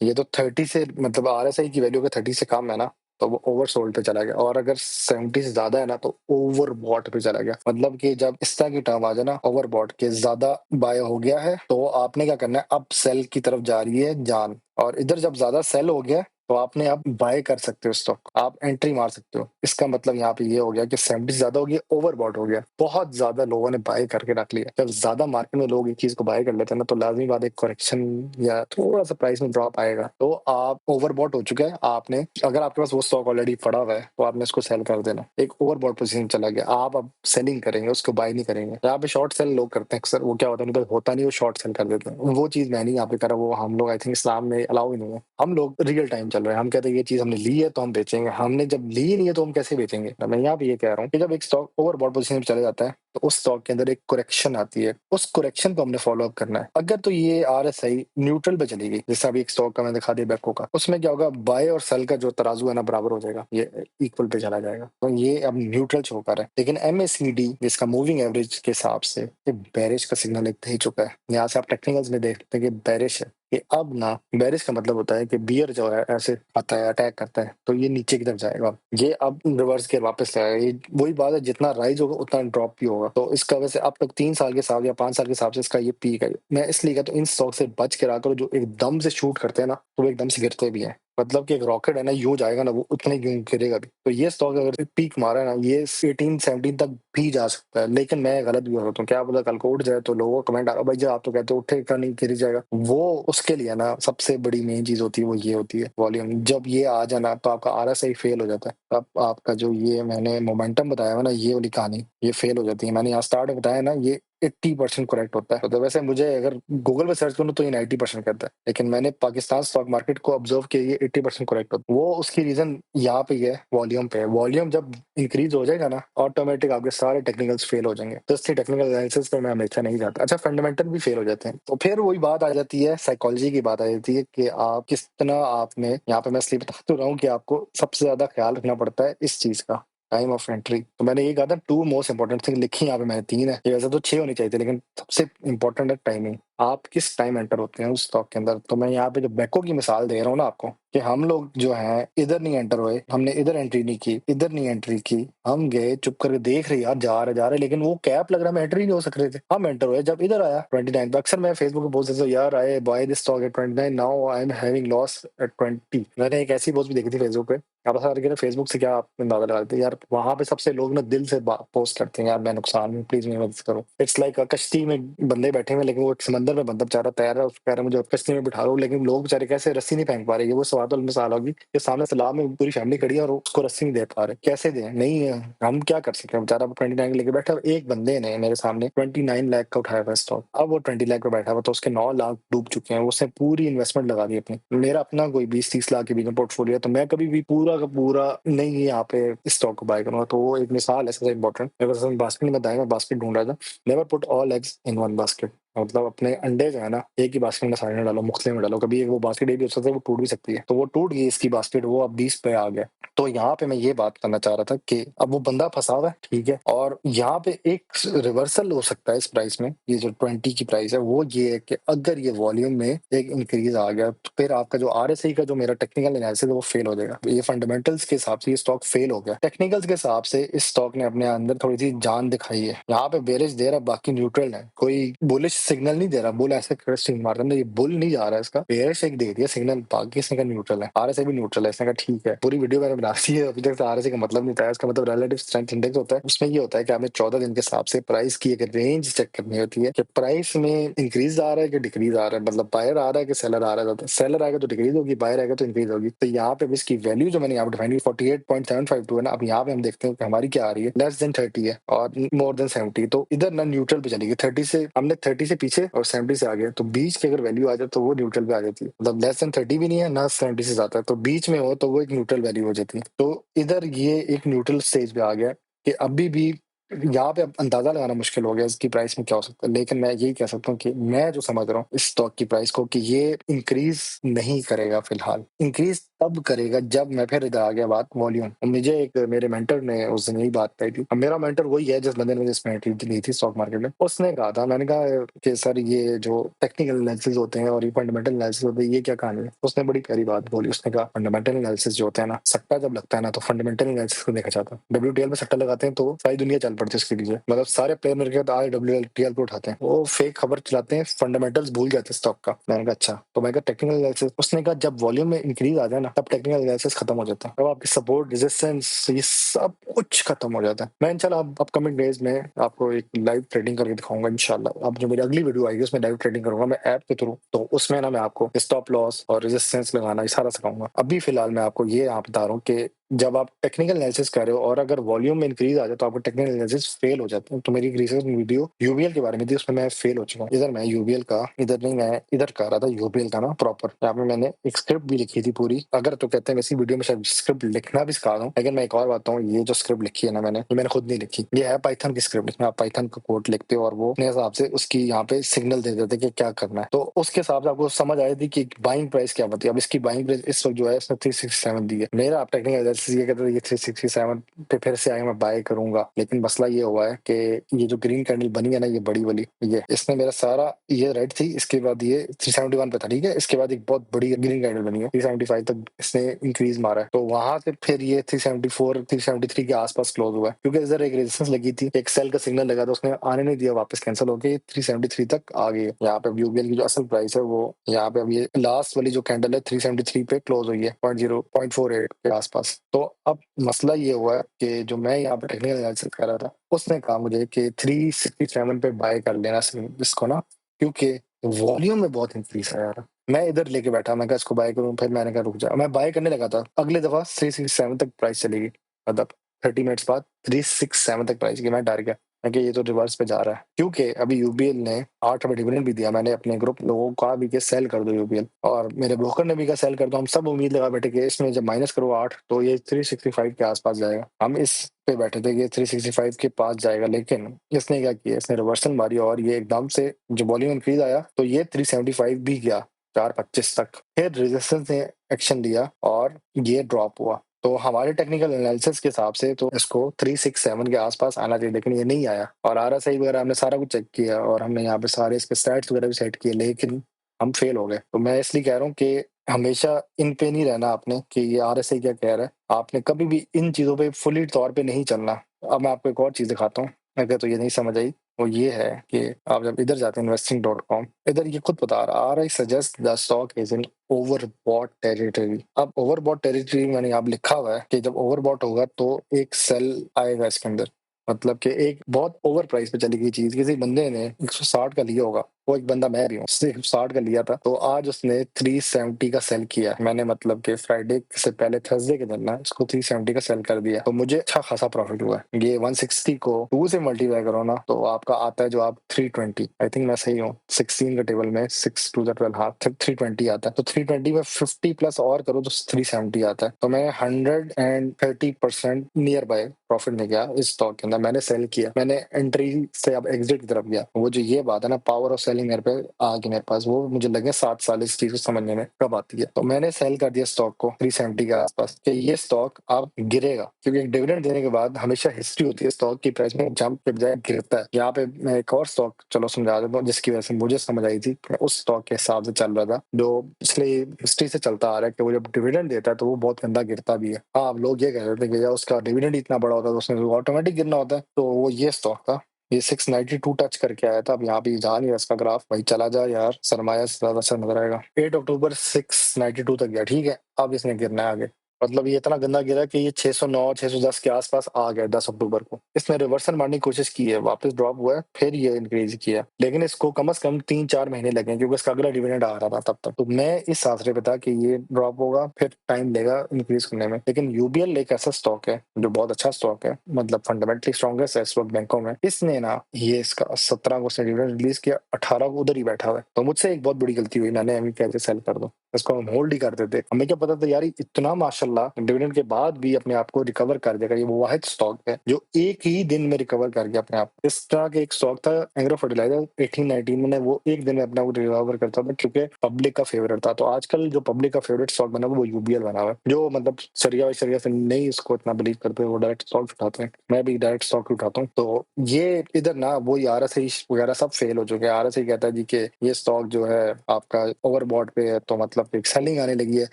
ये तो 30 से, मतलब आरएसआई की वैल्यू अगर 30 से कम है ना तो वो ओवर सोल्ड पे चला गया, और अगर 70 से ज्यादा है ना तो ओवर बॉट पे चला गया। मतलब कि जब इस तरह की टर्म आ जाए ना ओवर बॉट के ज्यादा बाय हो गया है तो आपने क्या करना है, अब सेल की तरफ जा रही है जान, और इधर जब ज्यादा सेल हो गया तो आपने अब बाय कर सकते हो स्टॉक, आप एंट्री मार सकते हो। इसका मतलब यहाँ पे ये हो गया कि 70 से ज्यादा हो गया, ओवरबॉट हो गया, बहुत ज्यादा लोगों ने बाय करके रख लिया। जब ज्यादा मार्केट में लोग एक चीज को बाय कर लेते हैं ना तो लाजमी बात एक करेक्शन या थोड़ा सा प्राइस में ड्रॉप आएगा, तो आप ओवरबॉट हो चुके हैं। आपने, अगर आपके पास वो स्टॉक ऑलरेडी पड़ा हुआ है तो आपने इसको सेल कर देना। एक ओवरबॉट पोजीशन चला गया, आप अब सेलिंग करेंगे, उसको बाय नहीं करेंगे। यहाँ पे शॉर्ट सेल लोग करते हैं अक्सर, वो क्या होता है उनके पास होता नहीं, वो शॉर्ट सेल कर देते हैं। वो चीज मैं नहीं यहाँ पे करा, वो हम लोग आई थिंक इस्लाम में अलाउ ही नहीं है। हम लोग रियल टाइम चल रहे हैं, हम कहते हैं ये चीज हमने ली है तो हम बेचेंगे, हमने जब ली नहीं है तो हम कैसे बेचेंगे। तो मैं यहाँ पे ये कह रहा हूँ कि जब एक स्टॉक ओवरबॉट पोजीशन में चले जाता है तो उस स्टॉक के अंदर एक करेक्शन आती है, उस करेक्शन को हमने फॉलो अप करना है। अगर तो ये आरएसआई न्यूट्रल पे चली गई, जैसे अभी एक स्टॉक का मैंने दिखा दिया बैको का, उसमें क्या होगा, बाय और सेल का जो तराजू है ना बराबर हो जाएगा, ये इक्वल पे चला जाएगा, तो ये अब न्यूट्रल शो कर रहा है। लेकिन एमएसीडी जिसका मूविंग एवरेज के हिसाब से ये बेरिश का सिग्नल एक दे चुका है। यहाँ से आप टेक्निकल्स में देख सकते हैं कि बेरिश है, कि अब ना बेरिश का मतलब होता है कि बियर जो है ऐसे आता है अटैक करता है तो ये नीचे की तरफ जाएगा, ये अब रिवर्स के वापस आएगा। ये वही बात है, जितना राइज होगा उतना ड्रॉप भी होगा। तो इसका वैसे अब तक 3 साल के हिसाब या 5 साल के हिसाब से इसका ये पीक है। मैं इसलिए कहता हूँ इन स्टॉक से बच के रहा करो, जो एकदम से शूट करते हैं ना तो वो एकदम से गिरते भी हैं। मतलब कि एक रॉकेट है ना, यूं जाएगा ना वो उतने यूं गिरेगा भी। तो ये स्टॉक अगर पीक मारा है ना ये 18-17 तक भी जा सकता है, लेकिन मैं गलत भी हो सकता हूँ, क्या पता कल को उठ जाए। तो लोगों का कमेंट आ रहा भाई जब आप तो कहते हो उठेगा नहीं गिर जाएगा, वो उसके लिए ना सबसे बड़ी मेन चीज होती है वो ये होती है वॉल्यूम। जब ये आ जाना तो आपका आरएसआई फेल हो जाता है, तब आपका जो ये मैंने मोमेंटम बताया हुआ ना ये वाली कहानी ये फेल हो जाती है। मैंने यहाँ स्टार्ट में बताया ना ये 80% करेक्ट होता है। तो वैसे मुझे अगर गूगल पे सर्च करूँ तो ये 90% कहता है, लेकिन मैंने पाकिस्तान स्टॉक मार्केट को ऑब्जर्व किया ये 80% करेक्ट होता है। वो उसकी रीजन यहाँ पे ही है, वॉल्यूम पे है। वॉल्यूम जब इंक्रीज हो जाएगा ना ऑटोमेटिक आपके सारे टेक्निकल्स फेल हो जाएंगे। तो इसलिए टेक्निकल एनालिसिस पे मैं हमेशा नहीं जाता। अच्छा फंडामेंटल भी फेल हो जाते हैं तो फिर वही बात आ जाती है, साइकोलॉजी की बात आ जाती है कि आप किस तरह आपने, यहाँ पे मैं इसलिए बता तो रहा हूँ कि आपको सबसे ज्यादा ख्याल रखना पड़ता है इस चीज का, टाइम ऑफ एंट्री। तो मैंने ये कहा था 2 मोस्ट इंपॉर्टेंट थिंग लिखी यहाँ पे मैंने 3 है, ये वैसे तो 6 होनी चाहिए थी लेकिन सबसे इंपॉर्टेंट है टाइमिंग। आप किस टाइम एंटर होते हैं उस स्टॉक के अंदर। तो मैं यहाँ पे जो बैको की मिसाल दे रहा हूँ ना आपको, कि हम लोग जो हैं इधर नहीं एंटर हुए, हमने इधर एंट्री नहीं की, इधर नहीं एंट्री की, हम गए चुप करके देख रहे यार जा रहे लेकिन वो कैप लग रहा है, हम एंट्री नहीं हो सक रहे थे। हम एंटर हुए जब इधर आया 29 पे। अक्सर मैं फेसबुक पे पोस्ट देता हूँ यार I buy this stock at 29 now I am having loss at 20। मैंने एक ऐसी पोस्ट भी देखी थी फेसबुक पे। आप बता रहे फेसबुक से क्या आप अंदाजा लगा देते यार, वहां पे सबसे लोग ना दिल से पोस्ट करते हैं यार मैं नुकसान हूँ प्लीज मेरी मदद करो। इट्स लाइक कश्ती में बंदे बैठे हुए लेकिन वो एक समंदर में बंदा बेचारा तैर रहा है, उसको कह रहा है मुझे कश्ती में बिठा लो, लेकिन लोग बेचारे कैसे रस्सी नहीं फेंक पा रहे। वो सवाल मिसाल होगी कि सामने तालाब में पूरी फैमिली खड़ी है और उसको रस्सी नहीं दे पा रहे, कैसे दे नहीं है, हम क्या कर सकते हैं। बेचारा 29 लेके बैठा, एक बंदे ने मेरे सामने 29 लाख का उठाया हुआ स्टॉक, अब वो 20 लाख पे बैठा हुआ तो उसके 9 लाख डूब चुके हैं, उसने पूरी इन्वेस्टमेंट लगा दी अपनी। मेरा अपना कोई 20-30 लाख के बीच में पोर्टफोलियो है, तो मैं कभी भी पूरा का पूरा नहीं यहाँ पे स्टॉक को बाय करूंगा। तो वो एक मिसाल है सबसे इंपॉर्टेंट। मेरे पास बास्केट नहीं बताया, मैं बास्केट ढूंढ रहा था। Never put all eggs in one basket. मतलब अपने अंडे जो है ना, एक ही बास्केट में सारे ना डालो, मुख्तलिफ में डालो, कभी वो बास्केट एक भी हो सकता है, वो टूट भी सकती है। तो वो टूट गई इसकी बास्केट, वो अब 20 पे आ गया। तो यहाँ पे मैं ये बात करना चाह रहा था कि अब वो बंदा फँसा हुआ है, ठीक है? और यहाँ पे एक रिवर्सल हो सकता है इस प्राइस में, ये जो 20 की प्राइस है, वो ये है कि अगर ये वॉल्यूम में एक इंक्रीज़ आ गया, तो फिर आपका जो आरएसआई का जो मेरा टेक्निकल एनालिसिस है, वो फेल हो जाएगा। ये फंडामेंटल्स के हिसाब से ये स्टॉक फेल हो गया। टेक्निकल्स के हिसाब से इस स्टॉक ने अपने अंदर थोड़ी-सी जान दिखाई है। यहाँ पे बेरिश दे रहा है, बाकी न्यूट्रल है। कोई बुलिश सिग्नल नहीं दे रहा, बुल ऐसे स्विंग मारता है, ये बुल नहीं जा रहा है इसका, बेरिश एक दे दिया सिग्नल, बाकी इसने कहा न्यूट्रल है। आरएसआई भी न्यूट्रल है, इसने कहा ठीक है। पूरी वीडियो मैंने बना दी है, अभी तक आरएसआई का मतलब नहीं था, इसका मतलब रिलेटिव स्ट्रेंथ इंडेक्स होता है। उसमें ये होता है कि आपने 14 दिन के हिसाब से प्राइस की एक रेंज चेक करनी होती है कि प्राइस में इंक्रीज आ रहा है कि डिक्रीज आ रहा है, मतलब बायर आ रहा है कि सेलर आ रहा है। सेलर आएगा तो डिक्रीज होगी, बायर आएगा तो इंक्रीज होगी। तो यहाँ पे इसकी वैल्यू जो मैंने यहाँ पे डिफाइन की 48.752 है ना, अब यहाँ पे हम देखते हैं कि हमारी क्या आ रही है, लेस देन 30 है और मोर देन 70। तो इधर ना न्यूट्रल पे चलेगी, 30 से हमने 30 से पीछे और 70 से आगे, तो बीच की अगर वैल्यू आ जाए तो वो न्यूट्रल पे आ जाती है। मतलब लेस देन 30 भी नहीं है ना 70 से ज्यादा है, तो बीच में हो तो वो एक न्यूट्रल वैल्यू हो जाती है। तो इधर ये एक न्यूट्रल स्टेज पे आ गया कि अभी भी यहाँ पे अब अंदाजा लगाना मुश्किल हो गया इसकी प्राइस में क्या हो सकता है, लेकिन मैं यही कह सकता हूँ कि मैं जो समझ रहा हूँ इस स्टॉक की प्राइस को कि ये इंक्रीज नहीं करेगा फिलहाल। इंक्रीज तब करेगा जब मैं फिर इधर आ गया बात वॉल्यूम। मुझे एक मेरे मेंटर ने उस दिन यही बात कही थी, अब मेरा मेंटर वही है जिस बंदे ने मुझे इसमें एंट्री ली थी स्टॉक मार्केट में। उसने कहा था, मैंने कहा कि सर ये जो टेक्निकल एनालिसिस होते हैं और ये फंडामेंटल एनालिसिस होते हैं, ये क्या कहानी है? उसने बड़ी प्यारी बात बोली, उसने कहा फंडामेंटल एनालिसिस जो होता है ना, सट्टा जब लगता है ना तो फंडामेंटल एनालिसिस को देखा जाता है। WTL में सट्टा लगाते हैं तो सारी दुनिया चल पड़ती है उसके पीछे, मतलब सारे प्लेयर मेरे के आज WTL को उठाते हैं, वो फेक खबर चलाते हैं, फंडामेंटल्स भूल जाते हैं स्टॉक का। मैंने कहा अच्छा, तो मैं कहा टेक्निकल एनालिसिस। उसने कहा जब वॉल्यूम में इंक्रीज आ जाए ना तब टेक्निकल एनालिसिस खत्म हो जाता है, तब आपकी सपोर्ट रेजिस्टेंस ये सब कुछ खत्म हो जाता है। मैं इंशाल्लाह अपकमिंग डेज में आपको एक लाइव ट्रेडिंग करके दिखाऊंगा इंशाल्लाह। अब जो मेरी अगली वीडियो आएगी उसमें लाइव ट्रेडिंग करूंगा मैं ऐप के थ्रू, तो उसमें ना मैं आपको स्टॉप लॉस और रेजिस्टेंस लगाना ये सारा सिखाऊंगा। अभी फिलहाल मैं आपको ये यहाँ बता रहा हूँ कि जब आप टेक्निकल एनालिसिस कर रहे हो और अगर वॉल्यूम में इंक्रीज आ जाए तो आपको टेक्निकल एनालिसिस फेल हो जाता है। तो मेरी रिसर्च वीडियो यूबीएल के बारे में थी, उसमें मैं फेल हो चुका हूँ। इधर मैं यूबीएल का, इधर नहीं, मैं इधर कर रहा था यूबीएल का ना प्रॉपर। यहाँ पे मैंने एक स्क्रिप्ट भी लिखी थी पूरी, अगर तो कहते हैं वैसी वीडियो में शायद स्क्रिप्ट लिखना भी सिखा दूं। लेकिन मैं एक और बात हूँ, ये जो स्क्रिप्ट लिखी है ना मैंने, ये मैंने खुद नहीं लिखी, ये है पाइथन की स्क्रिप्ट। इसमें आप पाइथन का कोड लिखते हो और वो अपने हिसाब से उसकी यहाँ पे सिग्नल दे देते कि क्या करना है, तो उसके हिसाब से आपको समझ आई थी कि बाइंग प्राइस क्या होती है। अब इसकी बाइंग प्राइस इस वक्त जो है इसने 367 दी है। मेरा आप टेक्निकल एनालिसिस ये कहते थे ये 367 पे फिर से आए मैं बाय करूंगा, लेकिन मसला ये हुआ है कि ये जो ग्रीन कैंडल बनी है ना, ये बड़ी वाली, ये इसने मेरा सारा, ये रेड थी, इसके बाद ये 371 पे था, ठीक है, इसके बाद एक बहुत बड़ी ग्रीन कैंडल बनी है, 375 तक इसने इंक्रीज मारा है। तो वहां से फिर ये 374 373 के आसपास क्लोज हुआ है, क्योंकि इधर एक रेजिस्टेंस लगी थी, एक सेल का सिग्नल लगा था, उसने आने नहीं दिया, वापस कैंसिल होकर 373 तक आ गई है। यहाँ पे यूबीएल की जो असल प्राइस है वो यहाँ पे अब ये लास्ट वाली जो कैंडल है 373 पे क्लोज हुई है, 0.48 के आसपास। तो अब मसला ये हुआ है कि जो मैं यहाँ पे टेक्निकल एनालिसिस कर रहा था, उसने कहा मुझे कि 367 पे बाय कर लेना इसको ना, क्योंकि वॉल्यूम में बहुत इंक्रीज आया था। मैं इधर लेके बैठा, मैं कहा इसको बाय करूं, फिर मैंने कहा रुक जा, मैं बाय करने लगा था, अगले दफा 367 तक प्राइस चलेगी, मतलब 30 मिनट्स बाद 367 तक प्राइस की। मैं डर गया, मैं कि ये तो रिवर्स पे जा रहा है, क्योंकि अभी यूबीएल ने 8 रुपए डिविडेंड भी दिया। मैंने अपने ग्रुप लोगों को कहा भी कि सेल कर दो यूबीएल, और मेरे ब्रोकर ने भी कहा सेल कर दो। हम सब उम्मीद लगा बैठे कि इसमें जब माइनस करो 8 तो ये 365 के आसपास जाएगा, हम इस पे बैठे थे कि 365 के पास जाएगा, लेकिन इसने क्या किया, इसने रिवर्सल मारी और ये एकदम से जो वॉल्यूम इंक्रीज आया तो ये 375 भी गया 425 तक, फिर रेजिस्टेंस ने एक्शन लिया और ये ड्रॉप हुआ। तो हमारे टेक्निकल एनालिसिस के हिसाब से तो इसको 367 के आसपास आना चाहिए, लेकिन ये नहीं आया। और आरएसआई वगैरह हमने सारा कुछ चेक किया और हमने यहाँ पे सारे इसके स्टैट्स वगैरह भी सेट किए, लेकिन हम फेल हो गए। तो मैं इसलिए कह रहा हूँ कि हमेशा इन पे नहीं रहना आपने कि ये आरएसआई क्या कह रहा है, आपने कभी भी इन चीजों पे फुली तौर पे नहीं चलना। अब मैं आपको एक और चीज दिखाता हूँ, अगर तो ये नहीं समझ आई, वो ये है कि आप जब इधर जाते हैं investing.com, इधर ये खुद बता रहा, are I suggest the stock is in overbought territory. अब ओवरबॉट टेरिटरी मैंने यहाँ लिखा हुआ है कि जब ओवरबॉट होगा तो एक सेल आएगा इसके अंदर, मतलब कि एक बहुत ओवर प्राइस पे चली गई चीज, किसी बंदे ने 160 का लिया होगा, वो एक बंदा मैं भी हूँ, उसने 160 का लिया था, तो आज उसने 370 का सेल किया। मैंने मतलब कि फ्राइडे से पहले थर्सडे के दिन ना इसको 370 का सेल कर दिया, तो मुझे अच्छा खासा प्रॉफिट हुआ है। ये 160 को 2 से मल्टीप्लाई करो ना तो आपका आता है जो आप 320, आई थिंक मैं सही हूँ, 16 का टेबल में 6 2 12, हाँ 320 आता है, तो 320 में 50 प्लस और करो तो 370 आता है। तो मैं 130% नियर बाय प्रॉफिट में गया इस स्टॉक के अंदर। मैंने सेल किया, मैंने एंट्री से अब एग्जिट की तरफ गया। वो जो ये बात है ना, पावर ऑफ सेलिंग सेलिंग मेरे पे आ गई मेरे पास, वो मुझे लगे 7 साल इस चीज़ को समझने में कब आती है। तो मैंने सेल कर दिया स्टॉक को 370 के आस-पास कि ये स्टॉक अब गिरेगा, क्योंकि एक डिविडेंड देने के बाद हमेशा हिस्ट्री होती है स्टॉक की प्राइस में जंप के बजाय गिरता है। यहाँ पे मैं एक और स्टॉक चलो समझा देता हूँ जिसकी वजह से मुझे समझ आई थी। मैं उस स्टॉक के हिसाब से चल रहा था जो पिछले हिस्ट्री से चलता आ रहा है कि वो जब डिविडेंड देता है तो वो बहुत गंदा गिरता भी है। हाँ, लोग ये कह रहे थे कि भैया उसका डिविडेंड इतना बड़ा होता है तो उसमें ऑटोमेटिक गिरना होता है, तो वो ये स्टॉक था। ये 692 टच करके आया था, अब यहाँ पे जा नहीं है इसका ग्राफ, भाई चला जा यार, सरमाया से ज्यादा अच्छा नजर आएगा। 8 अक्टूबर 692 तक गया, ठीक है, अब इसने गिरना है आगे। मतलब ये इतना गंदा गिरा कि ये 609 610 के आसपास आ गया 10 अक्टूबर को। इसने रिवर्सल मारने की कोशिश की है, वापस ड्रॉप हुआ है, फिर ये इंक्रीज किया, लेकिन इसको कम से कम 3-4 महीने लगे क्योंकि इसका अगला डिविडेंड आ रहा था तब तक। तो मैं इस आसरे पे था कि ये ड्रॉप होगा, फिर टाइम लेगा इंक्रीज करने में। लेकिन यूबीएल एक ऐसा स्टॉक है जो बहुत अच्छा स्टॉक है, मतलब फंडामेंटली स्ट्रॉन्गेस्ट है इस वक्त बैंकों में। इसने ना ये इसका 17 को उसने डिविडेंड रिलीज किया, 18 को उधर ही बैठा हुआ है। तो मुझसे एक बहुत बड़ी गलती हुई, मैंने अभी कैसे सेल कर दो, इसको हम होल्ड ही करते थे। हमें क्या पता था यार इतना माशाल्लाह डिविडेंड के बाद भी अपने आप को रिकवर कर देगा। ये वो वाहिद स्टॉक है जो एक ही दिन में रिकवर कर गया अपने आप। इस तरह के एक स्टॉक था एग्रो फर्टिलाइजर 18-19 में, वो एक दिन में अपने आप को रिकवर करता था क्योंकि पब्लिक का फेवरेट था। तो आजकल जो पब्लिक का फेवरेट स्टॉक बना हुआ वो यूबीएल बना हुआ है, जो मतलब सरिया से नहीं इसको इतना बिलीव करते, वो डायरेक्ट स्टॉक उठाते हैं। मैं भी डायरेक्ट स्टॉक उठाता हूँ। तो ये इधर ना वो आरएसआई वगैरह सब फेल हो चुके हैं। आरएसआई कहता है जी कि ये स्टॉक जो है आपका ओवरबॉट पे है, तो मतलब एक सेलिंग आने लगी है।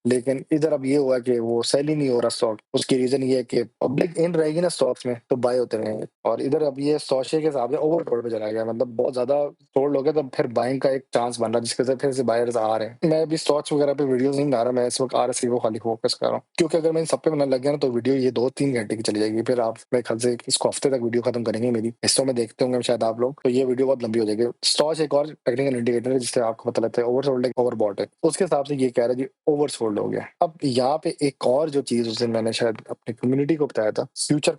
लेकिन इधर अब ये हुआ कि वो सेल ही नहीं हो रहा स्टॉक। उसकी रीजन ये है कि पब्लिक इन रहेगी ना स्टॉक्स में तो बाय होते रहेंगे, और इधर अब ये सौशे के हिसाब से ओवरबॉट पे चला गया, मतलब बहुत ज्यादा तोड़ लोगे तो फिर बाइंग का एक चांस बन रहा है, जिसके वजह से फिर से बायर्स आ रहे हैं। मैं अभी स्टॉक्स वगैरह पे वीडियोस नहीं बना रहा, मैं इस वक्त आरएसआई को खाली फोकस कर रहा हूँ, क्योंकि अगर मैं इन सब पे बनाने लग गया ना तो वीडियो ये 2-3 घंटे की चली जाएगी। फिर आप मेरे ख्याल से इसको हफ्ते तक वीडियो खत्म करेंगे मेरी, हिस्सों में देखते होंगे शायद आप लोग, तो ये वीडियो बहुत लंबी हो जाएगी। स्टॉक्स एक और टेक्निकल इंडिकेटर है जिससे आपको पता लगता है ओवरसोल्ड है ओवरबॉट है, उसके हिसाब से ये कह रहा है जी ओवरसोल्ड हो गया। अब यहाँ पे एक और जो चीज उस दिन मैंने शायद अपनी कम्युनिटी को बताया था, फ्यूचर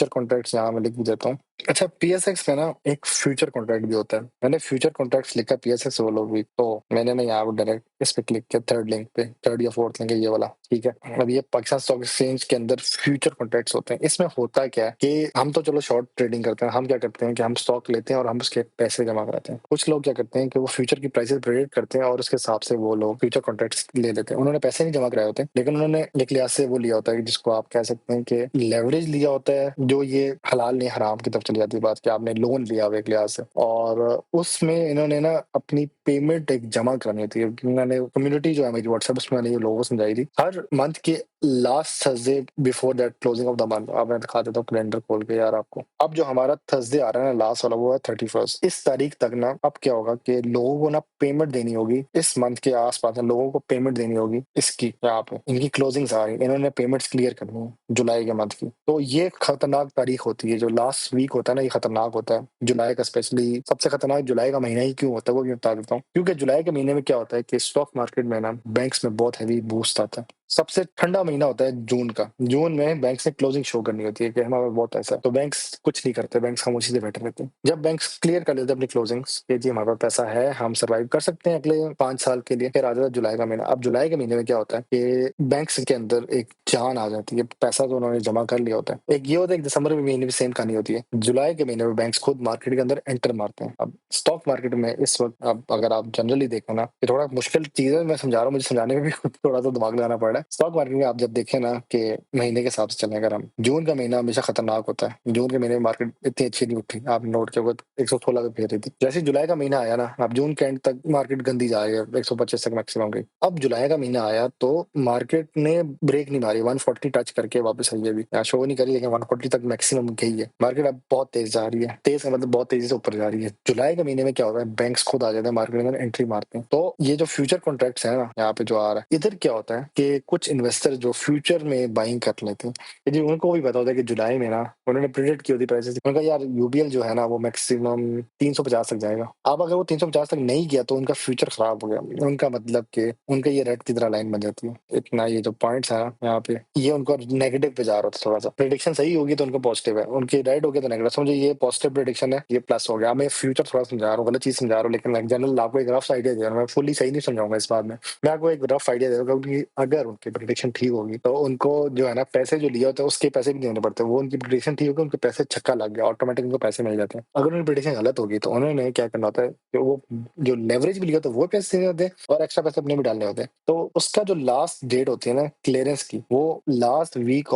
कॉन्ट्रैक्ट्स यहाँ मैं लिख भी देता हूँ। अच्छा, पीएसएक्स में ना एक फ्यूचर कॉन्ट्रैक्ट भी होता है, मैंने फ्यूचर कॉन्ट्रैक्ट्स लिखा पीएसएक्स वो लोग भी, तो मैंने ना यहाँ डायरेक्ट इस पे क्लिक किया, थर्ड लिंक पे, थर्ड या फोर्थ लिंक है ये वाला, ठीक है। अब ये पाकिस्तान स्टॉक एक्सचेंज के अंदर फ्यूचर कॉन्ट्रैक्ट्स होते हैं। इसमें होता क्या है कि हम तो चलो शॉर्ट ट्रेडिंग करते हैं, हम क्या करते हैं कि हम स्टॉक लेते हैं और हम उसके पैसे जमा कराते हैं। कुछ लोग क्या करते हैं कि वो फ्यूचर की प्राइसेस प्रेडिक्ट करते हैं और उसके हिसाब से वो लोग फ्यूचर कॉन्ट्रैक्ट्स ले लेते हैं। उन्होंने पैसे नहीं जमा कराए होते, लेकिन उन्होंने एक लिहाज से वो लिया होता है जिसको आप कह सकते हैं कि लेवरेज लिया होता है, जो ये हलाल नहीं हराम की तरफ चली जाती है बात, कि आपने लोन लिया हुआ एक लिहाज से, और उसमें इन्होंने ना अपनी पेमेंट एक जमा करानी होती है। मैंने कम्युनिटी जो है मेरी व्हाट्सएप, उसमें मैंने ये लोगों को समझाई थी, हर मंथ के last Thursday before that closing of the month, अब मैं दिखा देता हूँ कैलेंडर खोल के यार आपको। अब जो हमारा थर्सडे आ रहा है ना लास्ट वाला, वो है 31st। इस तारीख तक ना अब क्या होगा कि लोगों को ना पेमेंट देनी होगी, इस मंथ के आसपास ना लोगों को पेमेंट देनी होगी इसकी। यहाँ पे इनकी क्लोजिंग्स आ रही है, इन्होंने पेमेंट्स क्लियर करनी है जुलाई के मंथ की। तो ये खतरनाक तारीख होती है, जो लास्ट वीक होता है ना, ये खतरनाक होता है जुलाई का, स्पेशली सबसे खतरनाक जुलाई का महीना ही क्यों होता है वो भी बता देता हूँ। क्योंकि जुलाई के महीने में क्या होता है कि स्टॉक मार्केट में ना बैंक्स में बहुत हैवी बूस्ट आता है। सबसे ठंडा महीना होता है जून का, जून में बैंक्स ने क्लोजिंग शो करनी होती है कि हमारे पास बहुत पैसा है, तो बैंक्स कुछ नहीं करते, बैंक्स खामोशी से बैठे रहते हैं। जब बैंक्स क्लियर कर लेते हैं अपनी क्लोजिंग्स कि जी हमारे पास पैसा है, हम सर्वाइव कर सकते हैं अगले 5 साल के लिए, फिर आ जाता है जुलाई का महीना। अब जुलाई के महीने में क्या होता है कि बैंक्स के अंदर एक जान आ जाती है, पैसा तो उन्होंने जमा कर लिया होता है। एक ये होता है, एक दिसंबर के महीने में सेम कहानी होती है, जुलाई के महीने में बैंक्स खुद मार्केट के अंदर एंटर मारते हैं। अब स्टॉक मार्केट में इस वक्त अब अगर आप जनरली देखो ना, ये थोड़ा मुश्किल चीज है, मैं समझा रहा हूँ, मुझे समझाने में भी थोड़ा सा दिमाग लगाना पड़ रहा है। स्टॉक मार्केट में आप जब देखें ना कि महीने के हिसाब से चलें, अगर हम जून का महीना हमेशा खतरनाक होता है। जून के महीने में मार्केट इतनी अच्छी नहीं उठी, आप नोट किया 116 पे फेर रही थी। जैसे जुलाई का महीना आया ना, अब जून के एंड तक मार्केट गंदी जा रही है, 125 तक मैक्सिमम गई। अब जुलाई का महीना आया तो मार्केट ने ब्रेक नहीं मारी, 140 टच करके वापस आई है, अभी यहाँ शो नहीं करी लेकिन 140 तक मैक्सिमम गई है। मार्केट अब बहुत तेज जा रही है, तेज का मतलब बहुत तेजी से ऊपर जा रही है। जुलाई के महीने में क्या होता है, बैंक्स खुद आ जाते हैं मार्केट में, एंट्री मारते हैं। तो ये जो फ्यूचर कॉन्ट्रैक्ट्स है ना यहाँ पे जो आ रहा है, इधर क्या होता है कि कुछ इन्वेस्टर जो फ्यूचर में बाइंग कर लेते हैं, यदि उनको भी पता होता है कि जुलाई में ना उन्होंने प्रिडिक्ट की होती प्राइसेस, उनका यार यूबीएल जो है ना वो मैक्सिमम 350 तक जाएगा। अब अगर वो 350 तक नहीं गया तो उनका फ्यूचर खराब हो गया, उनका मतलब कि उनका ये रेड की तरह लाइन बन जाती है। इतना ये जो पॉइंट्स है ना यहाँ पे, ये उनको नेगेटिव पे जा रहा था थोड़ा सा। प्रिडिक्शन सही होगी तो उनको पॉजिटिव है, उनकी रेड हो गया तो नेगेटिव। समझो ये पॉजिटिव प्रिडिक्शन है, ये प्लस हो गया। मैं फ्यूचर थोड़ा समझा रहा हूँ, गलत चीज समझा रहा हूँ, लेकिन जनरल आपको एक रफ आइडिया दे रहा हूँ, मैं फुली सही नहीं समझाऊंगा इस बात में। मैं आपको एक रफ आइडिया दे रहा हूँ कि अगर की प्रेडिक्शन ठीक होगी तो उनको जो है ना पैसे जो लिए होते हैं उसके पैसे भी नहीं देने पड़ते। वो उनकी प्रेडिक्शन ठीक होगी, उनके पैसे छक्का लग गया, ऑटोमेटिक उनको पैसे मिल जाते हैं। अगर उनकी प्रेडिक्शन गलत होगी तो उन्होंने क्या करना होता है कि वो जो लेवरेज भी लिया होता है वो पैसे देने होते हैं और एक्स्ट्रा पैसे अपने भी डालने होते हैं। तो उसका जो लास्ट डेट होती है ना क्लियरेंस की, वो लास्ट वीक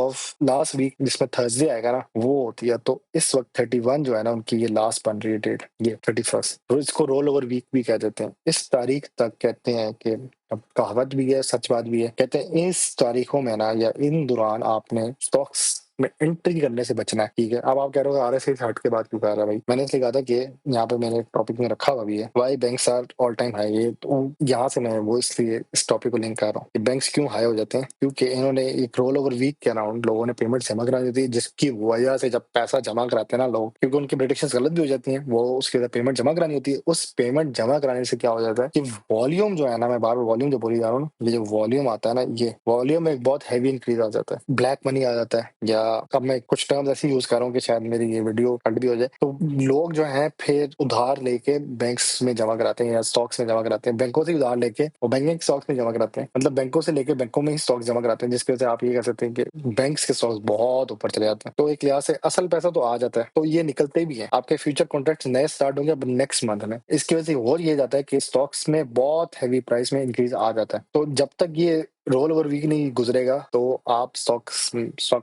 जिसमें थर्सडे आएगा ना वो होती है। तो इस वक्त 31 जो है ना उनकी ये लास्ट बन रही है डेट, ये 31। तो इसको रोल ओवर वीक भी कह देते हैं। इस तारीख तक कहते हैं कि अब कहावत भी है, सच बात भी है, कहते हैं इस तारीखों में ना या इन दौरान आपने स्टॉक्स में एंट्री करने से बचना है। ठीक है, अब आप कह रहे हो आरएसआई से हट के बात क्यों कर रहा है भाई? मैंने इसलिए कहा था कि यहाँ पे मैंने टॉपिक में रखा हुआ भी है, why banks are all time high. ये तो यहाँ से मैं वो इसलिए इस टॉपिक को लिंक कर रहा हूँ कि बैंक्स क्यों हाई हो जाते हैं, क्योंकि इन्होंने एक रोल ओवर वीक के अराउंड लोगों ने पेमेंट जमा करानी होती है, जिसकी वजह से जब पैसा जमा कराते हैं ना लोग, क्योंकि उनकी प्रेडिक्शन गलत भी हो जाती है, वो उसके बाद पेमेंट जमा करानी होती है। उस पेमेंट जमा कराने से क्या हो जाता है कि वॉल्यूम जो है ना, मैं बार बार वॉल्यूम जो बोली जा रहा हूँ, ये जो वॉल्यूम आता है ना, ये वॉल्यूम में एक बहुत हैवी इंक्रीज आ जाता है, ब्लैक मनी आ जाता है। या अब मैं कुछ टर्म्स ऐसे यूज कर रहा हूँ कि शायद मेरी ये वीडियो कट भी हो जाए, तो लोग जो है फिर उधार लेके बैंक्स में जमा कराते हैं या स्टॉक्स में जमा कराते हैं, बैंकों से उधार लेके और बैंकिंग स्टॉक्स में जमा कराते हैं, मतलब बैंकों से लेके बैंकों में ही स्टॉक्स जमा कराते हैं, जिसकी वजह से आप ये कह सकते हैं कि बैंक्स के स्टॉक्स बहुत ऊपर चले जाते हैं। तो एक लिहाज से असल पैसा तो आ जाता है, तो ये निकलते भी है, आपके फ्यूचर कॉन्ट्रैक्ट नए स्टार्ट होंगे अब नेक्स्ट मंथ में। इसकी वजह से हो ये जाता है कि स्टॉक्स में बहुत हैवी प्राइस में इंक्रीज आ जाता है। तो जब तक ये रोल ओवर वीक नहीं गुजरेगा तो आप स्टॉक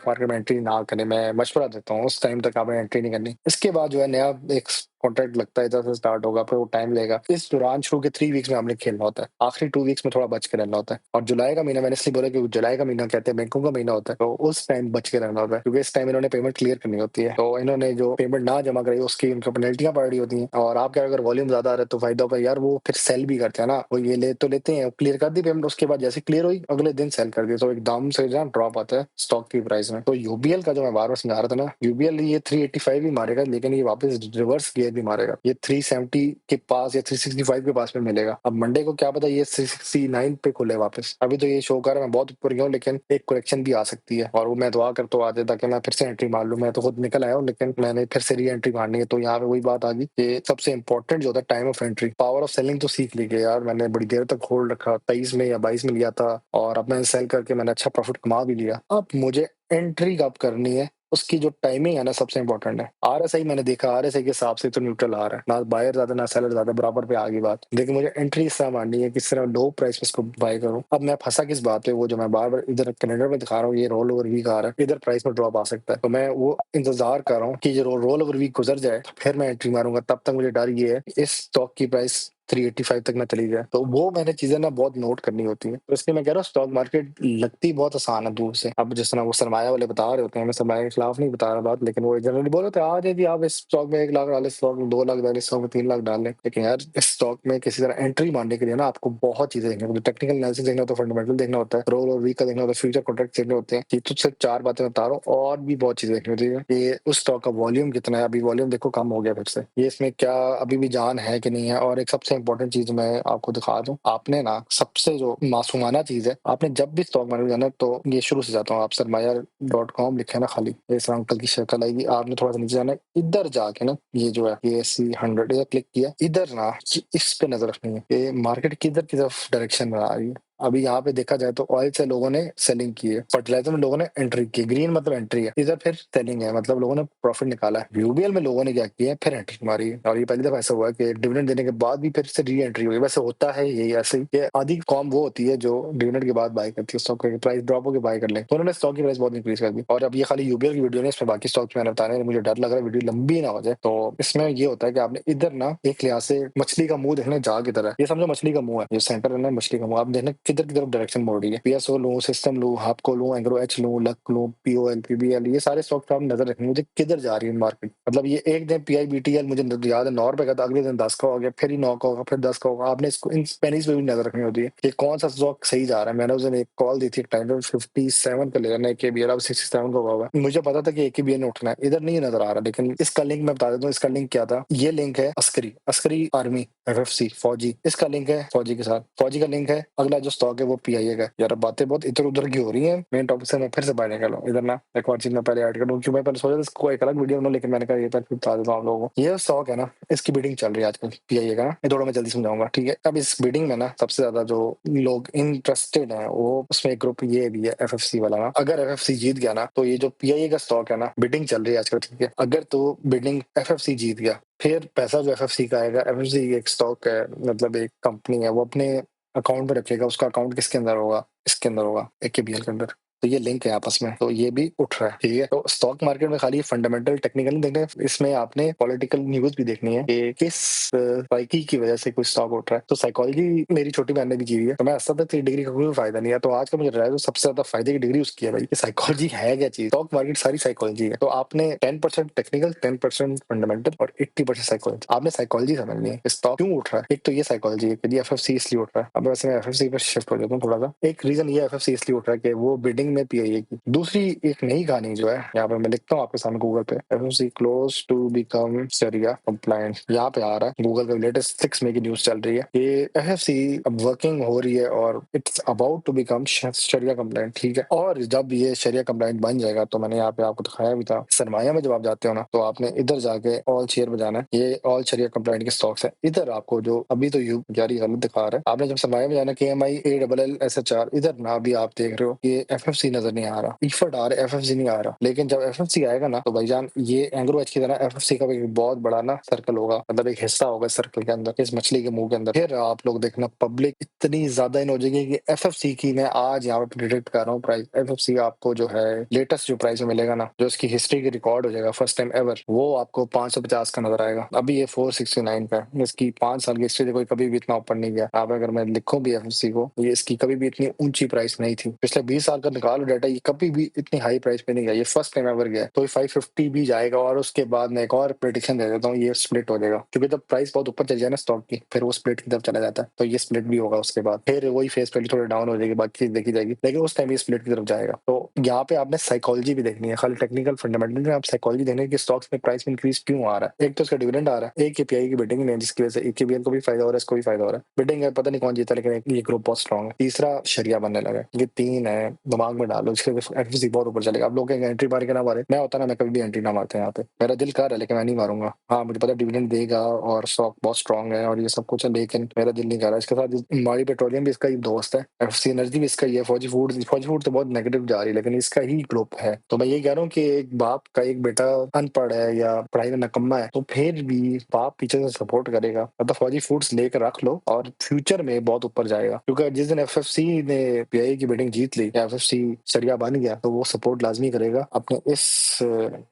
मार्केट में एंट्री ना करें। मैं मशवरा देता हूँ उस टाइम तक आपने एंट्री नहीं करनी। इसके बाद जो है नया एक कॉन्ट्रैक्ट लगता है, इधर से स्टार्ट होगा, फिर वो टाइम लेगा। इस दौरान शुरू के 3 वीक्स में आपने खेलना होता है, आखिरी 2 वीक्स में थोड़ा बच के रहना होता है। और जुलाई का महीना मैंने इसलिए बोला कि जुलाई का महीना कहते हैं बैंकों का महीना होता है, तो उस टाइम बच के रहना होता है, क्योंकि इस टाइम इन्होंने पेमेंट क्लियर करनी होती है। तो इन्होंने जो पेमेंट ना जमा कराई उसकी उनको पेनल्टियां पड़ रही होती हैं। और आपका अगर वॉल्यूम ज्यादा आ रहा है तो फायदा होगा यार, वो फिर सेल भी करते हैं ना, वो ये ले तो लेते हैं, क्लियर कर दी पेमेंट, उसके बाद जैसे क्लियर हुई अगले दिन सेल कर दी, तो एकदम से जो ड्रॉप आता है स्टॉक की प्राइस में। तो यूबीएल का जो मैं बार बार समझा रहा था ना, यूबीएल ये 385 भी मारेगा, लेकिन ये वापस रिवर्स गियर भी मारेगा, ये 370 के पास या 365 के पास में मिलेगा। अब मंडे को क्या पता ये 369 पे खुले वापस। अभी तो ये शो कर रहा है मैं बहुत ऊपर गया हूँ, लेकिन एक करेक्शन भी आ सकती है, और वो मैं दुआ करता हूँ आज ताकि मैं फिर से एंट्री मार लूँ। मैं तो खुद निकल आया हूँ, लेकिन मैंने फिर से री एंट्री मारनी है। तो यहाँ पे वही बात आ गई कि सबसे इंपॉर्टेंट जो होता है time of entry, power of selling तो सीख ली गई यार। मैंने बड़ी देर तक होल्ड रखा, 23 में या 22 में लिया था, और अब मैंने सेल करके मैंने अच्छा प्रॉफिट कमा भी लिया। अब मुझे एंट्री कब करनी है, उसकी जो टाइमिंग है ना सबसे इंपॉर्टेंट है। आरएसआई मैंने देखा, आरएसआई के हिसाब से तो न्यूट्रल आ रहा है, ना बायर ज्यादा ना सेलर ज्यादा, बराबर पे आ गई बात। लेकिन मुझे एंट्री इस तरह मारनी है, किस तरह लो प्राइस पे इसको बाय करूं। अब मैं फंसा किस बात पे, वो जो मैं बार बार इधर कैलेंडर में दिखा रहा हूँ, ये रोल ओवर वीक आ रहा है, इधर प्राइस में ड्रॉप आ सकता है। तो मैं वो इंतजार कर रहा हूँ कि ये रोल ओवर वीक गुजर जाए, फिर मैं एंट्री मारूंगा। तब तक मुझे डर ये है कि इस स्टॉक की प्राइस 385 तक ना चली जाए। तो वो मैंने चीजें ना बहुत नोट करनी होती है। तो इसलिए मैं कह रहा हूँ स्टॉक मार्केट लगती बहुत आसान है दूर से। अब जिस तरह वो सरमाया वाले बता रहे होते हैं, मैं सरमाया के खिलाफ नहीं बता रहा बात, लेकिन वो जनरली बोल रहे थे आ जाए जी आप इस स्टॉक में 1 लाख डाले, स्टॉक में 2 लाख डाले, स्टॉक में 3 लाख डाल लें। लेकिन यार इस स्टॉक में किसी तरह एंट्री मारने के लिए ना आपको बहुत चीजें देखनी होती है। टेक्निकल एनालिसिस देखना होता है, फंडामेंटल देखना होता है, रोल और वीक का देखना होता है, फ्यूचर कॉन्ट्रैक्ट देखने होते हैं। ये तो सिर्फ 4 बातें बता रहा हूँ, और भी बहुत चीजें देखनी होती है कि उस स्टॉक का वॉल्यूम कितना है। अभी वॉल्यूम देखो कम हो गया फिर से, ये इसमें क्या अभी भी जान है कि नहीं है। और एक सबसे इंपॉर्टेंट चीज मैं आपको दिखा दूं, आपने ना सबसे जो मासूमाना चीज है, आपने जब भी स्टॉक मार्केट जाना है तो ये शुरू से जाता हूँ, आप सरमाया.com लिखे ना, खाली इस अंकल की शक्ल आएगी, आपने थोड़ा सा नीचे जाना है, इधर जाके ना ये जो है ये C100 इधर क्लिक किया, इधर ना इस पे नजर रखनी है कि मार्केट किधर की तरफ डायरेक्शन बना रही है। अभी यहाँ पे देखा जाए तो ऑयल से लोगों ने सेलिंग की है, फर्टिलाइजर में लोगों ने एंट्री की, ग्रीन मतलब एंट्री है, इधर फिर सेलिंग है, मतलब लोगों ने प्रॉफिट निकाला है। यूबीएल में लोगों ने क्या किया है, फिर एंट्री मारी है, और ये पहली दफा ऐसा हुआ है कि डिविडेंड देने के बाद भी फिर से री एंट्री हुई। वैसे होता है यही ऐसे ही, ये आधी कॉम वो होती है जो डिविडेंड के बाद बाय करती है स्टॉक, के प्राइस ड्रॉप होकर बाय कर ले, तो उन्होंने स्टॉक की प्राइस बहुत इंक्रीज कर दी। और अब ये खाली यूबीएल की वीडियो नहीं, इसमें बाकी स्टॉक्स मैंने बताने हैं, मुझे डर लग रहा है वीडियो लंबी ना हो जाए। तो इसमें ये होता है कि आपने इधर ना एक लिहाज से मछली का मुंह देखना, जा की तरह, ये समझो मछली का मुंह है, ये सेंटर है ना मछली का मुंह, आप देखना किधर की तरफ डायरेक्शन मोड़ रही है। पीएसओ लूं, सिस्टम लूं, हापको लूं, एग्रो एच लूं, लक लूं, पीओएल, पीबीएल, ये सारे स्टॉक पे आप नजर रखनी मुझे किधर जा रही है मार्केट। मतलब ये एक दिन पीआईबीटीएल मुझे याद है 9 रुपए का था, अगले दिन 10 का हो गया, फिर ही 9 का होगा, फिर 10 का होगा। आपने इसको इन पेनीज पे भी नजर रखनी होती है कि कौन सा स्टॉक सही जा रहा है। मैंने उस दिन एक कॉल दी थी, एक टाइम पे 57 का ले रहा है केबीएल, अब 67 का हुआ है। मुझे पता था कि एकेबीएल ने उठना है, इधर नहीं नजर आ रहा। लेकिन इसका लिंक मैं बता देता हूँ, इसका लिंक क्या था। ये लिंक है अस्करी आर्मी, एफएफसी फौजी, इसका लिंक है फौजी के साथ, फौजी का लिंक है। अगला जो स्टॉक है वो पीआईए का है। यार बातें बहुत इधर-उधर की हो रही हैं, मेन टॉपिक से मैं फिर से बाहर निकल हूँ। इधर ना एक और चीज़ मैं पहले ऐड कर दूँ, क्योंकि मैं पहले सोचा था इसको एक अलग वीडियो बनाऊँ, लेकिन मैंने कहा ये पहले बता देता हूँ आप लोगों को। ये स्टॉक है ना, इसकी बिडिंग चल रही है आजकल पीआईए का ना, ये थोड़ा मैं जल्दी समझाऊँगा, ठीक है? अब इस बिडिंग में ना सबसे ज़्यादा जो लोग इंटरेस्टेड हैं, वो उसमें एक ग्रुप ये भी है एफएफसी वाला ना। अगर एफएफसी जीत गया ना, तो ये जो पीआईए का स्टॉक है ना, बिडिंग चल रही है आजकल, ठीक है? अगर तो बिडिंग एफएफसी जीत गया, फिर पैसा जो एफएफसी का आएगा, एफएफसी एक स्टॉक है, मतलब एक कंपनी है, वो अपने अकाउंट में रखेगा। उसका अकाउंट किसके अंदर होगा? इसके अंदर होगा, एकेबीएल के अंदर। तो ये लिंक है आपस में, तो ये भी उठ रहा है, ठीक है? तो स्टॉक मार्केट में खाली फंडामेंटल टेक्निकल नहीं देखना है, इसमें आपने पॉलिटिकल न्यूज भी देखनी है कि किस साइकी की वजह से कोई स्टॉक उठ रहा है। तो साइकोलॉजी मेरी छोटी बहन ने भी की हुई है, तो मैं ऐसा था कि डिग्री का कोई फायदा नहीं है। तो आज का मुझे रहा है, तो सबसे ज्यादा फायदे की डिग्री उसकी है भाई, कि साइकोलॉजी है क्या चीज। स्टॉक मार्केट सारी साइकोलॉजी है। तो आपने 10% टेक्निकल, 10% फंडामेंटल और 80% साइकोलॉजी, आपने साइकोलॉजी समझनी है। स्टॉक क्यों उठ रहा है? एक तो ये साइकोलॉजी है कि एफएफसी इसलिए उठ रहा है। अब वैसे मैं एफएफसी पर शिफ्ट हो जाता हूँ थोड़ा सा। एक रीजन ये एफएफसी इसलिए उठ रहा है कि वो बिडिंग में पीआईए की। दूसरी एक नई कहानी जो है, यहाँ पे मैं लिखता हूँ आपके सामने गूगल पे, FFC close to become sharia compliant, यहाँ पे आ रहा है गूगल का लेटेस्ट 6 मई की न्यूज चल रही है। ये एफएफसी अब वर्किंग हो रही है और it's about to become sharia compliant, ठीक है? और जब ये शरिया कंप्लायंट बन जाएगा, तो मैंने यहाँ पे आपको दिखाया भी था, सरमाया में जब आप जाते हो ना, तो आपने इधर जाके ऑल शेयर बजाना है। ये ऑल शरिया कंप्लायंट के स्टॉक्स है। इधर आपको जो अभी तो यू जारी गलत दिखा रहा है, आपने जब सरमाया में जाना, KMI ALLSHR, इधर ना अभी आप देख रहे हो ये एफएफसी नजर नहीं आ रहा, इफर्ट आ रहा है, एफएफसी नहीं आ रहा। लेकिन जब एफएफसी आएगा ना, तो भाईजान ये एंग्रो एच की तरह एफएफसी का भी एक बहुत बड़ा ना सर्कल होगा, मतलब एक हिस्सा होगा सर्कल के अंदर, इस मछली के मुंह के अंदर। फिर आप लोग देखना, पब्लिक इतनी ज्यादा इन हो जाएगी कि एफएफसी की, मैं आज यहाँ पे प्रिडिक्ट कर रहा हूँ प्राइस, एफएफसी आपको जो है लेटेस्ट जो प्राइस में मिलेगा ना, जो इसकी हिस्ट्री की रिकॉर्ड हो जाएगा फर्स्ट टाइम एवर, वो आपको 550 का नजर आएगा। अभी ये 469 का है। इसकी 5 साल की हिस्ट्री देखो, कभी भी इतना ऊपर नहीं गया। आप अगर मैं लिखूं भी एफएफसी को, तो ये इसकी कभी भी इतनी ऊंची प्राइस नहीं थी। पिछले 20 साल का निकालो डाटा, ये कभी भी इतनी हाई प्राइस पे नहीं गया। ये फर्स्ट टाइम एवर गया, तो ये 550 भी जाएगा। और उसके बाद मैं एक और प्रेडिक्शन दे देता हूँ, ये स्प्लिट हो जाएगा, क्योंकि जब प्राइस बहुत ऊपर चल जाए ना स्टॉक की, फिर वो स्प्लिट की तरफ चला जाता है। तो ये स्प्लिट भी होगा, उसके बाद फिर वही फेस वैल्यू थोड़ी डाउन हो जाएगी, बाकी चीज देखी जाएगी, लेकिन उस टाइम ये स्प्लिट की तरफ जाएगा। तो यहाँ पे आपने साइकोलॉजी भी देखनी है, खाली टेक्निकल फंडामेंटल में आप साइकोलॉजी देखने की, स्टॉक्स में प्राइस में इंक्रीज क्यों आ रहा है। एक तो उसका डिविडेंड आ रहा है, एक एपीआई की बिडिंग है, जिसकी वजह से एकेबीएल को भी फायदा हो रहा है, इसको भी फायदा हो रहा है। बिडिंग है, पता नहीं कौन जीता, लेकिन ये ग्रुप बहुत स्ट्रॉग है। तीसरा शरिया बनने लगा है। ये 3 है, दिमाग में डालो, इसके एफएफसी बहुत ऊपर चलेगा। आप लोग एंट्री मारे के ना मारे, मैं होता ना, मैं कभी भी एंट्री ना मारते यहाँ पे, मेरा दिल कर रहा है लेकिन मैं नहीं मारूंगा। हाँ मुझे पता डिविडेंड देगा और स्टॉक बहुत स्ट्रॉन्ग है और ये सब कुछ है, लेकिन मेरा दिल नहीं कर रहा। इसके साथ मारी पेट्रोलियम भी इसका ही दोस्त है, एफएफसी एनर्जी भी इसका ही है, फौजी फूड तो बहुत नेगेटिव जा रही है, लेकिन इसका ही ग्रुप है। तो मैं ये कह रहा हूँ कि एक बाप का एक बेटा अनपढ़ है या पढ़ाई में नकम्मा है, तो फिर भी बाप पीछे से सपोर्ट करेगा, मतलब फौजी फूड्स लेकर रख लो और फ्यूचर में बहुत ऊपर जाएगा। क्योंकि जिस दिन एफएफसी ने पीआई की बिडिंग जीत ली, एफएफसी सरिया बन गया, तो वो सपोर्ट लाजमी करेगा अपने इस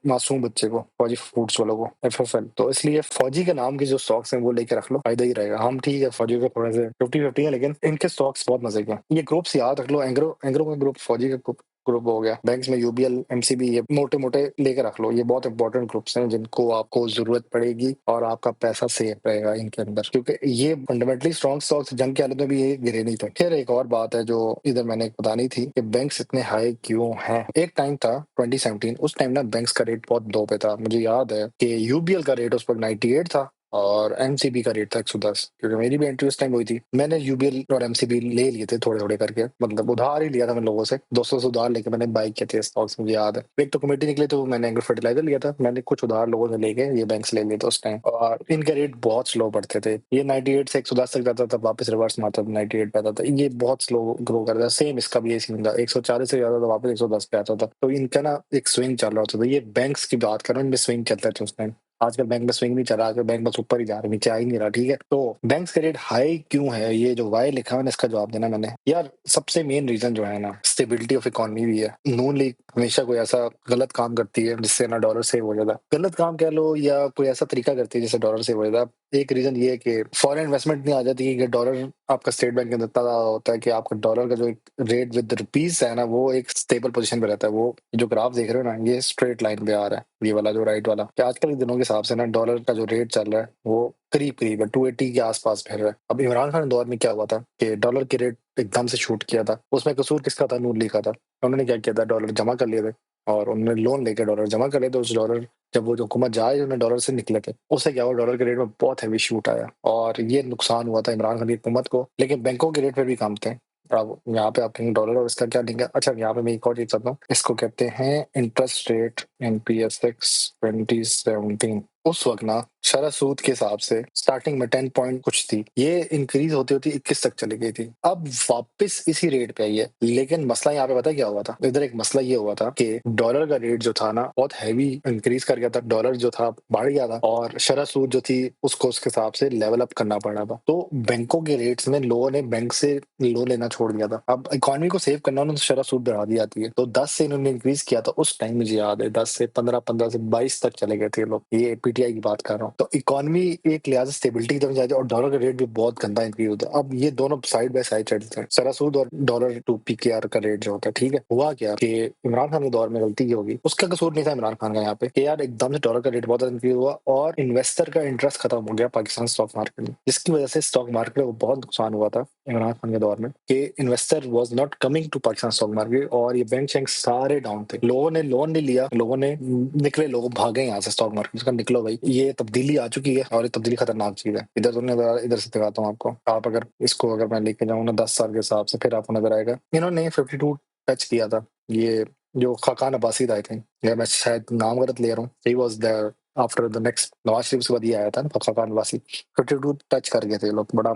मासूम बच्चे को, फौजी फूड्स वालों को, एफएफएल। तो इसलिए फौजी के नाम के जो स्टॉक्स हैं वो लेके रख लो, फायदा ही रहेगा। हम ठीक है फौजी के थोड़े से 50-50 है, लेकिन इनके स्टॉक्स बहुत मजे के हैं। ये ग्रुप्स याद रख लो, एंग्रो एंग्रो का ग्रुप, फौजी का ग्रुप हो गया, बैंक्स में यूबीएल एमसीबी, ये मोटे मोटे लेके रख लो। ये बहुत इंपॉर्टेंट ग्रुप्स हैं जिनको आपको जरूरत पड़ेगी और आपका पैसा सेफ रहेगा इनके अंदर, क्योंकि ये फंडामेंटली स्ट्रॉन्ग स्टॉक्स, जंग की हालत में भी ये गिरे नहीं थे। फिर एक और बात है जो इधर मैंने बतानी थी कि बैंक्स इतने हाई क्यों हैं। एक टाइम था 2017, उस टाइम ना बैंक्स का रेट बहुत लो पे था। मुझे याद है कि यूबीएल का रेट उस पर 98 था और एमसीबी का रेट था 110, क्योंकि मेरी भी एंट्री उस टाइम हुई थी। मैंने यूबीएल और एमसीबी ले लिए थे थोड़े थोड़े करके, मतलब उधार ही लिया था मैं लोगों से, 200 से उधार लेके मैंने बाई किए थे स्टॉक्स, मुझे याद है। एक तो कमेटी निकली तो मैंने एग्रो फर्टिलाइजर लिया था, मैंने कुछ उधार लोगों से लेके ये बैंक से ले लिए थे उस टाइम, और इनके रेट बहुत स्लो बढ़ते थे। ये 98 से 110 तक जाता था, वापस रिवर्स मारता था, 98 पे आता था। ये बहुत स्लो ग्रो करता था। सेम इसका भी ये सीन था, 140 से ज्यादा था, वापस 110 पे आता था। तो इनका ना एक स्विंग चल रहा होता था। ये बैंक्स की बात कर रहा हूँ, इनमें स्विंग चलते थे उस टाइम। आजकल बैंक में स्विंग नहीं चला, आजकल बैंक बस ऊपर ही जा रहा है, नीचे आ ही नहीं रहा, ठीक है? तो बैंक्स का रेट हाई क्यों है, ये जो वाई लिखा है ना, इसका जवाब देना मैंने। यार सबसे मेन रीजन जो है ना, स्टेबिलिटी ऑफ इकोनॉमी भी है। नून लीग हमेशा कोई ऐसा गलत काम करती है जिससे ना डॉलर सेव हो जाता है, गलत काम कह लो या कोई ऐसा तरीका करती है जिससे डॉलर सेव हो जाता है। एक रीजन ये है कि फॉरेन इन्वेस्टमेंट नहीं आ जाती, कि डॉलर आपका स्टेट बैंक के अंदर इतना ज्यादा होता है कि आपका डॉलर का जो एक रेट विद रुपीज है ना, वो एक स्टेबल पोजीशन पे रहता है। वो जो ग्राफ देख रहे हो ना, ये स्ट्रेट लाइन पे आ रहा है, ये वाला जो राइट वाला, कि आजकल के दिनों के हिसाब से ना डॉलर का जो रेट चल रहा है वो करीब करीब है 280 के आसपास फिर रहा है। अब इमरान खान के दौर में क्या हुआ था कि डॉलर के रेट एकदम से शूट किया था, उसमें कसूर किसका था? नून लीग का था। उन्होंने क्या किया था, डॉलर जमा कर लिए थे और उन्होंने लोन लेकर डॉलर जमा कर लिए थे। उस डॉलर, जब वो जो हुकूमत जाए, उन्होंने डॉलर से निकले थे, उससे क्या हुआ, डॉलर के रेट में बहुत हैवी शूट आया और ये नुकसान हुआ था इमरान खान की हुकूमत को। लेकिन बैंकों के रेट फिर भी कम थे, अब यहाँ पे आप कहेंगे डॉलर और इसका क्या लिंक है? अच्छा, यहाँ पे मैं एक और चीज बताता हूँ, इसको कहते हैं इंटरेस्ट रेट एनपीएसएक्स 2017। उस वक्त ना शरह सूद के हिसाब से स्टार्टिंग में 10 पॉइंट कुछ थी, ये इंक्रीज होती होती 21 तक चली गई थी, अब वापस इसी रेट पे आई है। लेकिन मसला यहाँ पे पता है क्या हुआ था? इधर एक मसला ये हुआ था कि डॉलर का रेट जो था ना बहुत हैवी इंक्रीज कर गया था, डॉलर जो था बढ़ गया था और शरह सूद जो थी उसको उसके हिसाब से लेवल अप करना पड़ा था। तो बैंकों के रेट्स में लोगों ने बैंक से लोन लेना छोड़ दिया था। अब इकोनॉमी को सेव करना उन्होंने शरह सूद बढ़ा दी जाती है, तो 10 से इन्होंने इंक्रीज किया था उस टाइम, मुझे याद है 10 से 15, 15 से 22 तक चले गए थे लोग, ये पीटीआई की बात कर रहा हूँ। तो इकोनॉमी एक लिहाज से स्टेबिलिटी की तरफ जाती है और डॉलर का रेट भी बहुत गंदा इंक्रीज होता है। अब ये दोनों साइड बाय साइड चलते हैं, शरह सूद और डॉलर टू पीकेआर का रेट जो होता है। ठीक है, हुआ क्या कि इमरान खान के दौर में गलती की होगी, उसका कसूर नहीं था इमरान खान का यहाँ पे, कि यार एकदम से डॉलर का रेट बहुत ज्यादा इंक्रीज हुआ और इन्वेस्टर का इंटरेस्ट खत्म हो गया पाकिस्तान स्टॉक मार्केट में, जिसकी वजह से स्टॉक मार्केट को बहुत नुकसान हुआ था इमरान खान के दौर में, कि investor was not coming to Pakistan stock market और ये बैंक शैंक सारे डाउन थे। लोगों ने लोन नहीं लिया, लोगों ने निकले, लोग भागे यहाँ से स्टॉक मार्केट का, निकलो भाई, ये तब्दीली आ चुकी है और ये तब्दीली खतरनाक चीज है। इधर तुमने इधर से दिखाता हूँ आपको, आप अगर इसको अगर मैं लेके जाऊँ ना 10 साल के हिसाब से, फिर आपको नजर आएगा इन्होंने 52 टच किया था। ये जो खाकान अब्बासी था, आई थिंक, या मैं शायद नाम गलत ले रहा हूँ, he was there after the next Nawaz Sharif के बाद ये आया था ना खाकान अब्बासी, 52 टच कर गए थे लोग, बड़ा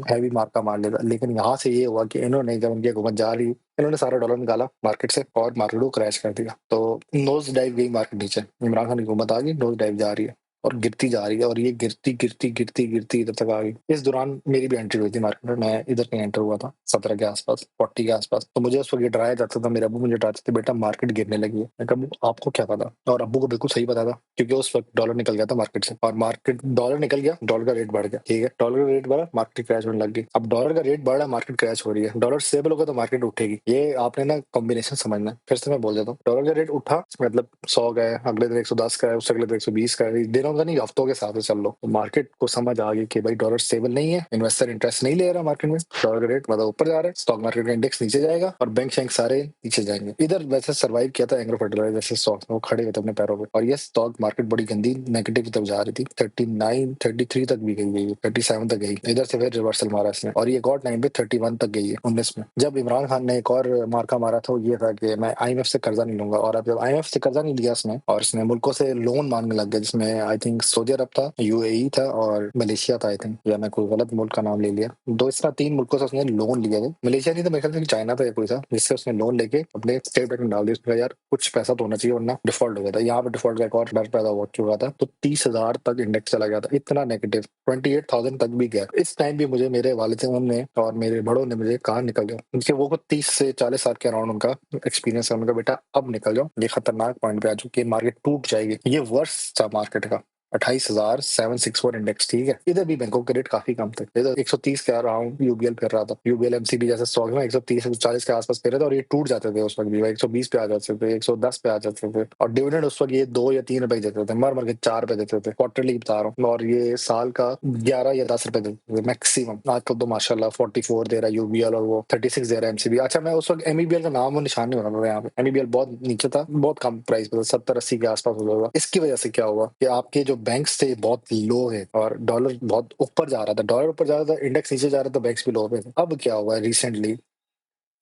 हैवी मार्का मार लेता। लेकिन यहाँ से ये हुआ कि इन्होंने जब उनकी हुकूमत जा रही, इन्होंने सारा डॉलर निकाला मार्केट से और मार्केट को क्रैश कर दिया। तो नोज डाइव गई मार्केट नीचे, इमरान खान की हुकूमत आ गई, नोज डाइव जा रही है और गिरती जा रही है और ये गिरती गिरती गिरती गिरती इधर तक आ गई। इस दौरान मेरी भी एंट्री हुई थी मार्केट में, मैं इधर कहीं एंटर हुआ था 17 के आसपास, 40 के आसपास। तो मुझे उस वक्त ये डराया जाता था, मेरे अब्बू मुझे डराते थे, बेटा मार्केट गिरने लगी है। मैं कहा अब्बू आपको क्या पता? और अब्बू को बिल्कुल सही पता था, क्योंकि उस वक्त डॉलर निकल गया था मार्केट से और मार्केट डॉलर निकल गया, डॉलर का रेट बढ़ गया। ठीक है, डॉलर का रेट बढ़ा, मार्केट क्रैश होने लग गई। अब डॉलर का रेट बढ़ा, मार्केट क्रैश हो रही है, डॉलर स्टेबल होगा तो मार्केट उठेगी। ये आपने ना कॉम्बिनेशन समझना है। फिर से मैं बोल देता हूँ, डॉलर का रेट उठा मतलब 100 का है, अगले दिन 110 का है, उससे अगले दिन 120 का है, दिनों का नहीं हफ्तों के हिसाब से चल लो। तो मार्केट को समझ आ गई कि भाई डॉलर स्टेबल नहीं है, इन्वेस्टर इंटरेस्ट नहीं ले रहा मार्केट में, डॉलर का रेट मतलब ऊपर जा रहा है, स्टॉक मार्केट का इंडेक्स नीचे जाएगा और बैंक शैंक सारे नीचे जाएंगे। इधर वैसे सर्वाइव किया था एंग्रो फर्टिलाइजर जैसे स्टॉक, वो खड़े हुए थे अपने पैरों पे, और ये स्टॉक मार्केट बड़ी गंदी नेगेटिव की तरफ जा रही थी, 39 33 तक भी गई है, 37 तक गई, इधर से फिर रिवर्सल मारा इसने और ये एक और टाइम पे 31 तक गई है 19 में। जब इमरान खान ने एक और मार्का मारा था, वो ये था कि मैं आईएमएफ से कर्जा नहीं लूंगा, और अब जब आईएमएफ से कर्जा नहीं लिया इसने और इसने मुल्कों से लोन मांगने लग गया, जिसमें आई थिंक सऊदी अरब था, यूएई था और मलेशिया था आई थिंक, या मैं कोई गलत मुल्क का नाम ले लिया, दो इस तरह 3 मुल्कों से उसने लोन लिए थे। मलेशिया नहीं था मेरे ख्याल से, चाइना था या कोई था, जिससे उसने लोन लेके अपने स्टेट बैंक में डाल दिया। उसने कहा यार कुछ पैसा तो होना चाहिए वरना डिफॉल्ट हो गया था। यहाँ पे डिफॉल्ट का एक और डर पैदा हो चुका था, तो 30,000 तक इंडेक्स चला गया था, इतना नेगेटिव 28,000 तक भी गया। इस टाइम भी मुझे मेरे वालिद ने और मेरे बड़ों ने मुझे कहा निकल जाओ, उनके वो 30 से 40 साल के अराउंड उनका एक्सपीरियंस है, उनका बेटा अब निकल जाओ, ये खतरनाक पॉइंट पे आ चुकी है, मार्केट टूट जाएगी। ये वर्ष था मार्केट का 28,764 इंडेक्स। ठीक है, इधर भी बैंकों के रेट काफी कम थे, इधर 130 के अराउंड यूबीएल फिर रहा था, यूबीएल एमसीबी जैसे स्टॉक में 130 140 के आसपास फिर रहे थे और ये टूट जाते थे उस वक्त भी, 120 पे आ जाते थे, 110 पे आ जाते थे और डिविडेंड उस वक्त ये 2 या 3 रुपए देते थे, मर मर के 4 रुपए देते थे, क्वार्टरली बता रहा हूँ, और ये साल का 11 या 10 रुपए देते थे मैक्सिमम। आजकल तो माशाल्लाह 44 दे रहा है यूबीएल और वो 36 दे रहा है एमसीबी। अच्छा, मैं उस वक्त एमईबीएल का नाम और निशान नहीं बना था यहाँ पे, एमईबीएल बहुत नीचे था, बहुत कम प्राइस पे था, 70-80 के आसपास होगा। इसकी वजह से क्या हुआ कि आपके जो बैंक्स थे बहुत लो है और डॉलर बहुत ऊपर जा रहा था, डॉलर ऊपर जा रहा था, इंडेक्स नीचे जा रहा था, बैंक्स भी लो पे थे। अब क्या हुआ है रिसेंटली,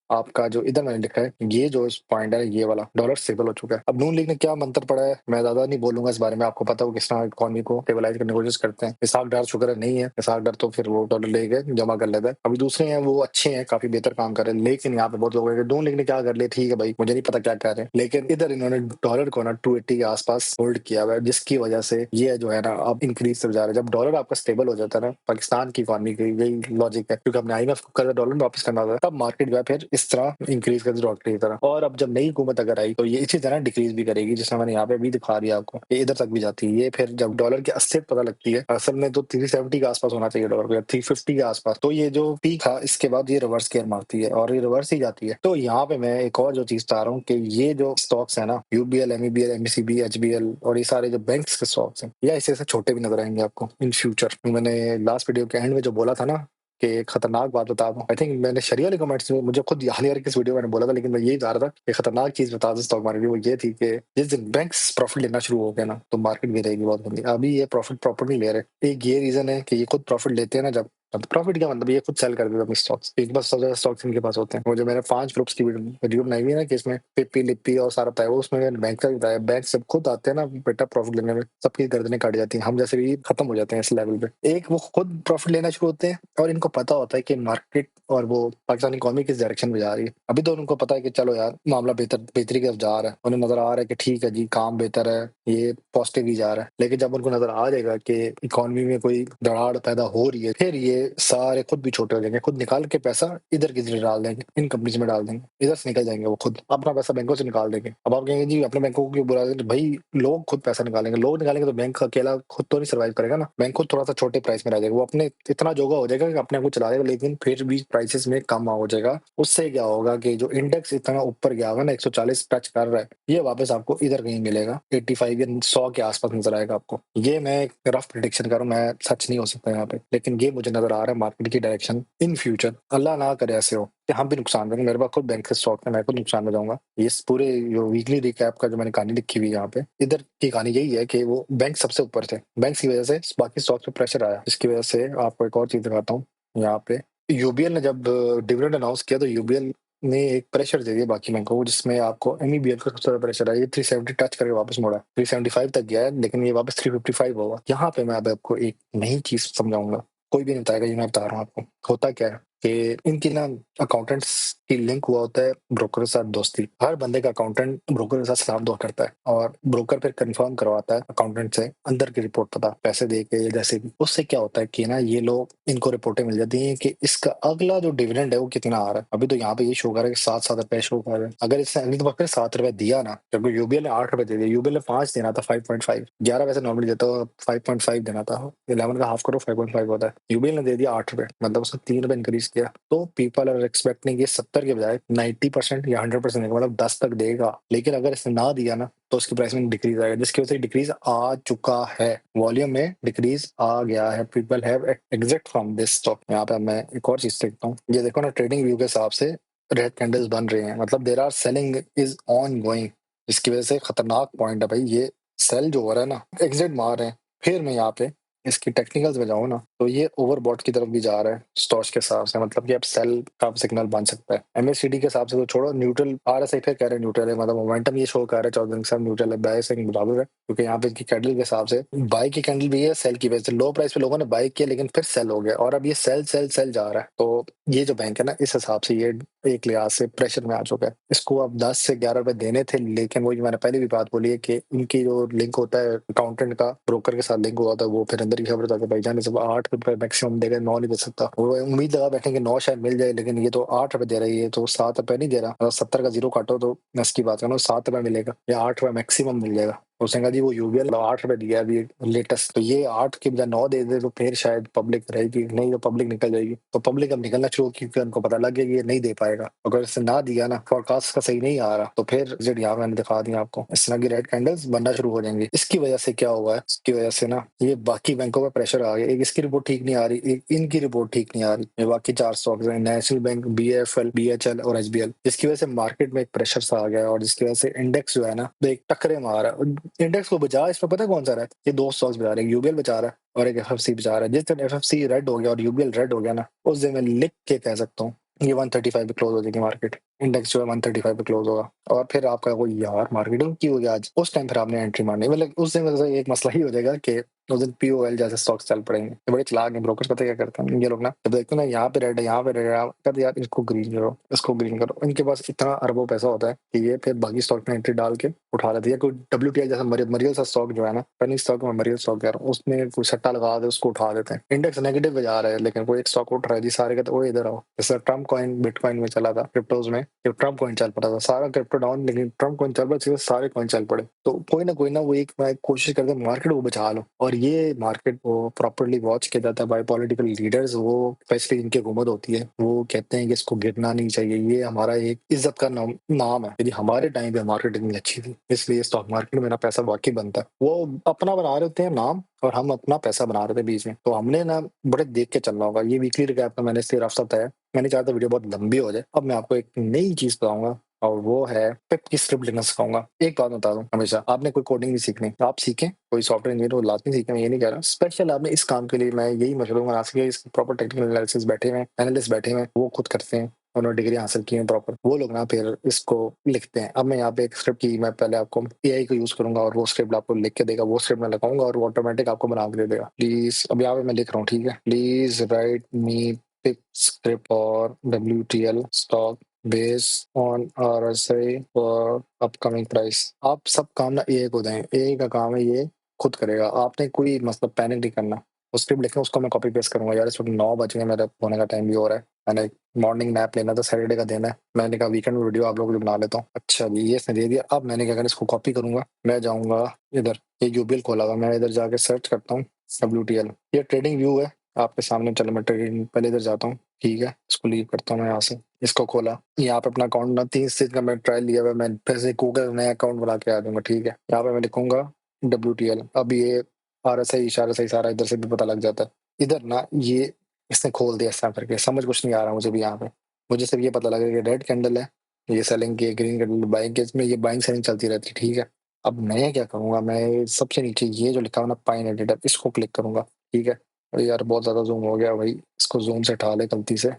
आपका जो इधर मैंने लिखा है ये जो पॉइंट है ये वाला, डॉलर स्टेबल हो चुका है। अब नून लीग ने क्या मंत्र पड़ा है, मैं ज्यादा नहीं बोलूंगा इस बारे में, आपको पता हो किस तरह इकोनॉमी को स्टेबलाइज करने की कोशिश करते हैं। इसहाक डार शुक्र है नहीं है, इसहाक डार तो फिर वो डॉलर ले गए जमा कर लेता है। अभी दूसरे हैं वो अच्छे हैं, काफी बेहतर काम कर रहे हैं, लेकिन यहाँ पे बहुत लोग हैं नून लीग ने क्या कर लिया, ठीक है भाई मुझे नहीं पता क्या कर रहे हैं, लेकिन इधर इन्होंने डॉलर को ना 280 के आसपास होल्ड किया हुआ है, जिसकी वजह से ये जो है ना अब इंक्रीज से जा रहा है। जब डॉलर आपका स्टेबल हो जाता है ना, पाकिस्तान की इकोनॉमी की यही लॉजिक है, क्योंकि हमने आईएमएफ को कर्जा डॉलर में वापस करना होता है, तब मार्केट जो है फिर इस तरह इंक्रीज कर डॉलर की तरह। और अब जब नई हुकूमत अगर आई तो ये इसी तरह डिक्रीज भी करेगी, जिसमें मैंने यहाँ पे भी दिखा दिया आपको, ये इधर तक भी जाती है। ये फिर जब डॉलर की असलियत पता लगती है, असल में तो 370 के आसपास होना चाहिए डॉलर का, 350 के आसपास, तो ये जो पीक था इसके बाद ये रिवर्स केयर मारती है और ये रिवर्स ही जाती है। तो यहाँ पे मैं एक और जो चीज बता रहा हूँ कि ये जो स्टॉक्स है ना, यूबीएल, एमईबीएल, एमसीबी, एचबीएल और ये सारे जो बैंक्स के स्टॉक्स हैं, या इससे छोटे भी नजर आएंगे आपको इन फ्यूचर। मैंने लास्ट वीडियो के एंड में जो बोला था ना कि एक खतरनाक बात बता दूं, आई थिंक मैंने शरिया वाले कमेंट्स में, मुझे खुद याद नहीं आ रहा किस वीडियो में मैंने बोला था, लेकिन मैं यही चाह रहा था कि खतरनाक चीज बता दूं स्टॉक मार्केट की, वो ये थी कि जिस दिन बैंक्स प्रॉफिट लेना शुरू हो गया ना तो मार्केट गिरेगी बहुत गंदी। अभी ये प्रॉफिट प्रॉपर नहीं ले रहे, एक ये रीजन है कि ये खुद प्रॉफिट लेते हैं ना जब अब प्रॉफिट क्या मतलब, ये खुद सेल कर देते अपने स्टॉक्स। एक बार सबसे ज्यादा स्टॉक्स इनके पास होते हैं। वो जो मैंने 5 ग्रुप्स की वीडियो बनाई हुई है ना कि इसमें पिप्पी लिप्पी और सारा बताया, वो उसमें मैंने बैंक का भी बताया। बैंक सब खुद आते हैं ना बेटा प्रॉफिट लेने में, सबकी गर्दनें काट जाती हैं, हम जैसे भी खत्म हो जाते हैं इस लेवल पे। एक वो खुद प्रॉफिट लेना शुरू होते हैं और इनको पता होता है कि मार्केट और वो पाकिस्तानी इकोनॉमी किस डायरेक्शन में जा रही है। अभी तो उनको पता है कि चलो यार मामला बेहतरी की तरफ जा रहा है, उन्हें नजर आ रहा है कि ठीक है जी काम बेहतर है, ये पॉजिटिव ही जा रहा है। लेकिन जब उनको नजर आ जाएगा कि इकोनॉमी में कोई दरार पैदा हो रही है, फिर ये सारे खुद भी छोटे हो जाएंगे, खुद निकाल के पैसा इधर किधर डाल देंगे, इन कंपनीज में डाल देंगे, इधर से निकल जाएंगे, वो खुद अपना पैसा बैंकों से निकाल देंगे। अब आप कहेंगे जी अपने बैंकों को क्यों बुला देंगे, भाई लोग खुद पैसा निकालेंगे, लोग निकालेंगे तो बैंक अकेला खुद तो नहीं सर्वाइव करेगा ना, बैंक खुद थोड़ा सा छोटे प्राइस में रह जाएगा, वो अपने इतना जोगा हो जाएगा कि अपने आप को चला देगा, लेकिन फिर भी प्राइसेस में कम हो जाएगा। उससे क्या होगा कि जो इंडेक्स इतना ऊपर गया होगा ना, 140 टच कर रहा है, ये वापस आपको इधर कहीं मिलेगा, 85 या 100 के आसपास नजर आएगा आपको। ये मैं एक रफ प्रिडिक्शन कर रहा हूँ, मैं सच नहीं हो सकता यहाँ पे, लेकिन ये मुझे नजर आ रहा है मार्केट की डायरेक्शन इन फ्यूचर। अल्लाह ना करे ऐसे हो कि हम भी नुकसान करेंगे, मेरे पास खुद बैंक के स्टॉक है, मैं खुद नुकसान में जाऊंगा। ये पूरे जो वीकली रिकैप का जो मैंने कहानी लिखी हुई है यहाँ पे, इधर की कहानी यही है कि वो बैंक सबसे ऊपर थे, बैंक की वजह से बाकी स्टॉक पे प्रेशर आया। इसकी वजह से आपको एक और चीज दिखाता हूँ यहाँ पे। यूबीएल ने जब डिविडेंड अनाउंस किया तो यूबीएल ने एक प्रेशर दे दिया बाकी बैंकों को, जिसमें आपको एमईबीएल का सबसे ज्यादा प्रेशर है। ये 370 टच करके वापस मुड़ा, 375 तक गया है, लेकिन ये वापस 355 होगा। यहाँ पे मैं अब आपको एक नई चीज समझाऊंगा, कोई भी नहीं बताएगा, ये मैं बता रहा हूँ आपको। होता क्या है कि इनकी ना अकाउंटेंट्स की लिंक हुआ होता है ब्रोकर के साथ दोस्ती। हर बंदे का अकाउंटेंट ब्रोकर के साथ सलाम दुआ करता है और ब्रोकर फिर कंफर्म करवाता है अकाउंटेंट से अंदर की रिपोर्ट, पता पैसे दे के या जैसे भी। उससे क्या होता है कि ना ये लोग इनको रिपोर्टें मिल जाती हैं कि इसका अगला जो डिविडेंड है वो कितना आ रहा है। अभी तो यहाँ पे ये शो कर रहा है कि 7 शो कर रहा है। अगर इसने अगली दफा फिर 7 रुपए दिया ना, क्योंकि यूबीएल ने 8 रुपए दे दिया, यूबीएल ने 5 देना था, 5.5, 11 वैसे नॉर्मली देता हो, 5.5 देना था, 11 का हाफ करो 5.5 होता है। यूबीएल ने दे दिया 8 रुपए, मतलब उसने 3 रुपए इंक्रीज किया। तो पीपल आर एक्सपेक्टिंग ये 70 के बजाय 90% या 100% देगा, मतलब 10 तक देगा। लेकिन अगर इसने ना दिया ना तो उसकी प्राइस में डिक्रीज आएगा, जिसकी वजह से डिक्रीज आ चुका है, वॉल्यूम में डिक्रीज आ गया है। People have exit from this stock. यहाँ पे मैं एक और चीज देखता हूँ, ये देखो ना ट्रेडिंग व्यू के हिसाब से रेड कैंडल्स बन रहे हैं, मतलब there are selling is on going, जिसकी वजह से खतरनाक पॉइंट है भाई। ये सेल जो हो रहा है ना, एग्जिट मार रहे हैं। फिर मैं यहाँ पे इसकी टेक्निकल्स में जाऊँ ना तो ये ओवरबॉट की तरफ भी जा रहा है स्टॉक्स के हिसाब से, मतलब कि अब सेल का सिग्नल बन सकता है। एमएससीडी के हिसाब से तो छोड़ो, न्यूट्रल आरएसआई फिर कह रहे हैं न्यूट्रल है, मतलब मोमेंटम ये शो कर रहा है 14 दिन से न्यूट्रल है, बाय से बराबर है, क्योंकि यहाँ पे इसकी कैंडल के हिसाब से बाई की कैंडल भी है, सेल की वजह से लो प्राइस पे लोगों ने बाई किया, लेकिन फिर सेल हो गया और अब ये सेल सेल सेल जा रहा है। तो ये जो बैंक है ना, इस हिसाब से ये एक लिहाज से प्रेशर में आ चुका है। इसको अब 10 से 11 रुपए देने थे, लेकिन वो मैंने पहले भी बात बोली है कि इनकी जो लिंक होता है अकाउंटेंट का ब्रोकर के साथ लिंक हुआ होता है, वो फिर अंदर की खबर बताते भाई जान सब 8 रुपए मैक्सिमम देगा, 9 नहीं दे सकता। वो उम्मीद लगा बैठे कि 9 शायद मिल जाए, लेकिन ये तो 8 रुपए दे रही है, तो 7 रुपए नहीं दे रहा। मतलब 70 का जीरो काटो तो मैं इसकी बात करूँ 7 रुपए मिलेगा या 8 रुपए मैक्सिमम मिल जाएगा। उसने कहा जी वो यूबीएल 8 रुपए दिया अभी लेटेस्ट, तो ये 8 के बजाय 9 दे दे तो फिर शायद पब्लिक रहेगी, नहीं तो पब्लिक निकल जाएगी। तो पब्लिक अब निकलना शुरू, क्योंकि उनको पता लग गया कि ये नहीं दे पाएगा। अगर इसने ना दिया ना, फोरकास्ट का सही नहीं आ रहा, तो फिर रिजल्ट यहाँ मैंने दिखा दिया आपको, इस तरह की रेड कैंडल्स बनना शुरू हो जाएंगी। इसकी वजह से क्या हुआ है, इसकी वजह से ना ये बाकी बैंकों पर प्रेशर आ गया। एक इसकी रिपोर्ट ठीक नहीं आ रही, एक इनकी रिपोर्ट ठीक नहीं आ रही, ये बाकी 4 स्टॉक्स हैं, नेशनल बैंक, बीएफएल, बीएचएल और एचबीएल, जिसकी वजह से मार्केट में एक प्रेशर सा आ गया है और जिसकी वजह से इंडेक्स जो है ना तो एक टक्करे मार रहा है। इंडेक्स को बचा इसमें पता है कौन सा रहा है, ये 2 स्टॉक्स बचा रहे हैं, यूबीएल बचा रहा है और एक एफएफसी बचा रहा है। जिस दिन एफएफसी रेड हो गया और यूबीएल रेड हो गया ना, उस दिन मैं लिख के कह सकता हूँ ये 135 पे क्लोज हो जाएगी मार्केट, इंडेक्स जो है 135 पे क्लोज होगा। और फिर आपका वो यार मार्केटिंग की होगी आज, उस टाइम फिर आपने एंट्री मारनी, मतलब उस दिन वजह से एक मसला ही हो जाएगा कि उस दिन पीओएल जैसे स्टॉक्स चल पड़ेंगे। ये बड़े चालाक हैं ब्रोकर्स, पता है क्या करते हैं ये लोग ना, जब देखते हैं ना यहाँ पे रेड है, यहाँ पे रेड है, कहते यार इसको ग्रीन करो, इसको ग्रीन करो। इनके पास इतना अरबों पैसा होता है कि ये फिर बाकी स्टॉक में एंट्री डाल के उठा लेती है। कोई डब्ल्यूटीआई जैसा मरियल सा स्टॉक जो है ना, पेनी स्टॉक में मरियल स्टॉक कह रहा हूँ, उसमें कोई सट्टा लगा दे उसको उठा देते हैं। इंडेक्स नेगेटिव पे जा रहा है लेकिन कोई एक स्टॉक उठ रहा है जी, सारे कहते वो इधर आओ। जैसे ट्रम्प कॉइन बिटकॉइन में चला था, क्रिप्टोज में जब ट्रम्प कॉइन चल पड़ा था, सारा क्रिप्टो डाउन, लेकिन ट्रम्प कॉइन चल पड़ा, सारे कॉइन चल पड़े। तो कोई ना वो एक कोशिश करते हैं मार्केट को बचा लो, और ये मार्केट को प्रॉपर्ली वॉच किया जाता है बाय पॉलिटिकल लीडर्स। वो स्पेशली जिनकी हुकूमत होती है वो कहते हैं कि इसको गिरना नहीं चाहिए, ये हमारा एक इज्जत का नाम है। यदि हमारे टाइम पे मार्केट इतनी अच्छी थी, इसलिए स्टॉक मार्केट में मेरा पैसा वाकई बनता है। वो अपना बना रहे होते हैं नाम और हम अपना पैसा बना रहे थे बीच में, तो हमने ना बड़े देख के चलना होगा। ये वीकली रिकैप का मैंने इसलिए रास्ता बताया, मैंने चाहता वीडियो बहुत लंबी हो जाए। अब मैं आपको एक नई चीज बताऊंगा और वो है पिप की स्क्रिप्ट लिखना सिखाऊंगा। एक बात बता दूं, हमेशा आपने कोई कोडिंग नहीं सीखनी, आप सीखें, कोई सॉफ्टवेयर इंजीनियर हो लाजमी सीखें, मैं ये नहीं कह रहा। स्पेशल आपने इस काम के लिए मैं यही मशवरा दूंगा, आज के इस प्रॉपर टेक्निकल एनालिसिस बैठे हुए एनालिस्ट बैठे हुए वो खुद करते हैं, उन्होंने डिग्री हासिल की है प्रॉपर, वो लोग ना फिर इसको लिखते हैं। अब मैं यहाँ पे एक स्क्रिप्ट की, मैं पहले आपको एआई को यूज करूंगा और वो स्क्रिप्ट आपको लिख के देगा, वो स्क्रिप्ट मैं लगाऊंगा और वो ऑटोमेटिक आपको बना के दे देगा। प्लीज, अब यहाँ पे मैं लिख रहा हूँ, ठीक है, please right me pip script और WTL stock based on RSI for upcoming price. आप सब काम ना एआई को दें, एआई का काम है ये खुद करेगा, आपने कोई मतलब पैनिक नहीं करना। वो स्क्रिप्ट लिखना उसको मैं कॉपी पेस्ट करूंगा। यार इस वक्त 9 बज गए, मेरा होने का टाइम भी हो रहा है, मैंने मॉर्निंग नैप लेना था, सैटरडे का दिन है, मैंने कहा वीकेंड में वीडियो आप लोगों को बना लेता हूँ। अच्छा जी, ये इसने दे दिया। अब मैंने क्या करना, इसको कॉपी करूंगा, मैं जाऊंगा इधर, ये यूबीएल खोला हुआ, मैं इधर जाके सर्च करता हूँ WTL, ये ट्रेडिंग व्यू है आपके सामने। चलो मैं ट्रेडिंग पहले इधर जाता हूँ, ठीक है, इसको लीव करता हूँ मैं यहाँ से, इसको खोला, यहाँ पे अपना अकाउंट ना 3 स्टेज का मैं ट्रायल लिया हुआ है, मैं फिर से गूगल नया अकाउंट बना के आ जाऊंगा, ठीक है। यहाँ पे मैं लिखूंगा WTL, अब ये RSI इशारा सही सारा इधर से भी पता लग जाता है। इधर ना ये इसने खोल दिया इस तरह करके, समझ कुछ नहीं आ रहा मुझे भी यहाँ पे, मुझे सिर्फ ये पता लगा कि रेड कैंडल है, ये सेलिंग की है, ग्रीन कैंडल बाइंग के, इसमें ये बाइंग सेलिंग चलती रहती है, ठीक है। अब मैं क्या करूंगा, मैं सबसे नीचे ये जो लिखा हुआ ना पाइन एडिटर, इसको क्लिक करूंगा, ठीक है। अरे यार बहुत ज्यादा जूम हो गया भाई, इसको जूम से हटा ले गलती से,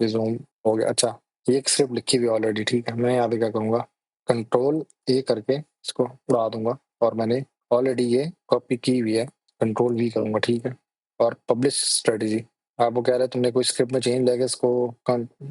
ये जूम हो गया। अच्छा, ये एक स्क्रिप्ट लिखी हुई ऑलरेडी, ठीक है, मैं यहाँ पे क्या करूंगा, कंट्रोल A करके इसको उड़ा दूंगा, और मैंने ऑलरेडी ये कॉपी की हुई है, कंट्रोल V करूंगा, ठीक है। और पब्लिश स्ट्रेटेजी, आप वो कह रहे हैं तुमने कोई स्क्रिप्ट में चेंज लेके इसको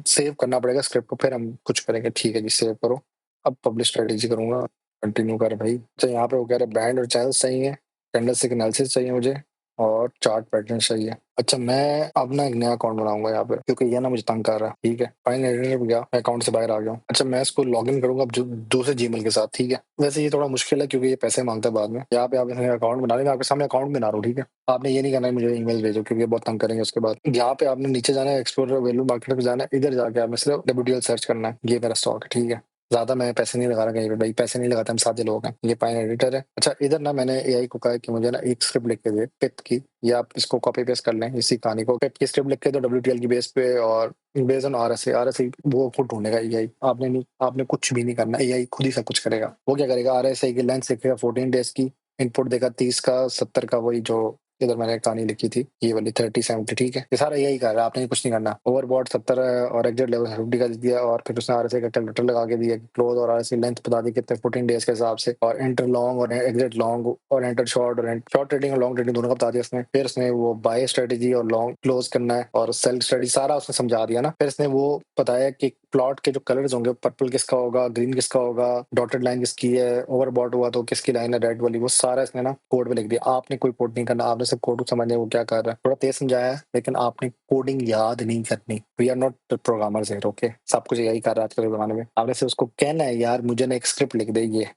सेव करना पड़ेगा स्क्रिप्ट को, फिर हम कुछ करेंगे, ठीक है जी, सेव करो। अब पब्लिश स्ट्रेटेजी करूंगा, कंटिन्यू कर भाई। अच्छा, यहाँ पे वो कह रहे हैं बैंड और चैनल्स चाहिए, कैंडलस्टिक एनालिसिस चाहिए मुझे, और चार्ट पैटर्न चाहिए। अच्छा, मैं अब ना एक नया अकाउंट बनाऊंगा यहाँ पे, क्योंकि ये ना मुझे तंग कर रहा है, ठीक है। फाइन एडिटर पे गया, मैं अकाउंट से बाहर आ गया हूँ। अच्छा, मैं इसको लॉग इन करूंगा अब दूसरे जीमेल के साथ, ठीक है। वैसे ये थोड़ा मुश्किल है क्योंकि ये पैसे मांगता है बाद में। यहाँ पे आप इसने अकाउंट बना लेंगे, आपके सामने अकाउंट बना रहा हूँ, ठीक है। आपने ये नहीं करना है मुझे ईमेल भेजो, क्योंकि ये बहुत तंग करेंगे उसके बाद। यहाँ पे आपने नीचे जाना है, एक्सप्लोरर वैल्यू मार्केट पे जाना है, इधर जाके आपने सिर्फ WTL सर्च करना है, ये मेरा स्टॉक है, ठीक है। ज्यादा मैं पैसे नहीं लगा रहा कहीं पे भाई, पैसे नहीं लगाते हम सादे लोग हैं। ये पाइन एडिटर है। अच्छा, इधर ना मैंने एआई को कहा है कि मुझे ना एक स्क्रिप्ट लिख के दे पिप की, या आप इसको कॉपी पेस्ट कर लें इसी कहानी को, पिप की स्क्रिप्ट लिख के दो WTL की बेस पे, और बेस्ड ऑन RSI वो खुद ढूंढेगा एआई, आपने नहीं, आपने कुछ भी नहीं करना, एआई खुद ही सब कुछ करेगा। वो क्या करेगा, RSI की लेंथ देखेगा 14 डेज की, इनपुट देगा 30 का 70 का, वही जो इधर मैंने कहानी लिखी थी ये वाली 30-70, ठीक है। ये सारा यही कर रहा है, आपने कुछ नहीं करना। ओवरबॉट 70 और एग्जिट लेवल 50 का दिया, और फिर उसने RSI का कैलकुलेटर लगा के दिया, क्लोज और RSI लेंथ बता दी कितने 14 डेज के हिसाब से, और एंटर लॉन्ग और एग्जिट लॉन्ग और एंटर शॉर्ट और शॉर्ट ट्रेडिंग और लॉन्ग ट्रेडिंग दोनों का बता दिया उसने। फिर उसने वो बाय स्ट्रेटेजी और लॉन्ग क्लोज करना है और सेल स्ट्रेटेजी सारा उसने समझा दिया ना। फिर इसने वो बताया कि प्लॉट के जो कलर्स होंगे, पर्पल किसका होगा, ग्रीन किसका होगा, डॉटेड लाइन किसकी है, ओवरबॉट हुआ तो किसकी लाइन है रेड वाली, वो सारा इसने ना कोड में लिख दिया। आपने कोई कोड नहीं करना, आपने सिर्फ कोड को समझना है वो क्या कर रहा है। थोड़ा तेज समझाया है, लेकिन आपने कोडिंग याद नहीं करनी। वी आर नॉट प्रोग्रामर्स है, ओके। सब कुछ यही कर रहा है आजकल के जमाने में। आपने सिर्फ उसको कहना है यार मुझे ना एक स्क्रिप्ट लिख दे, ये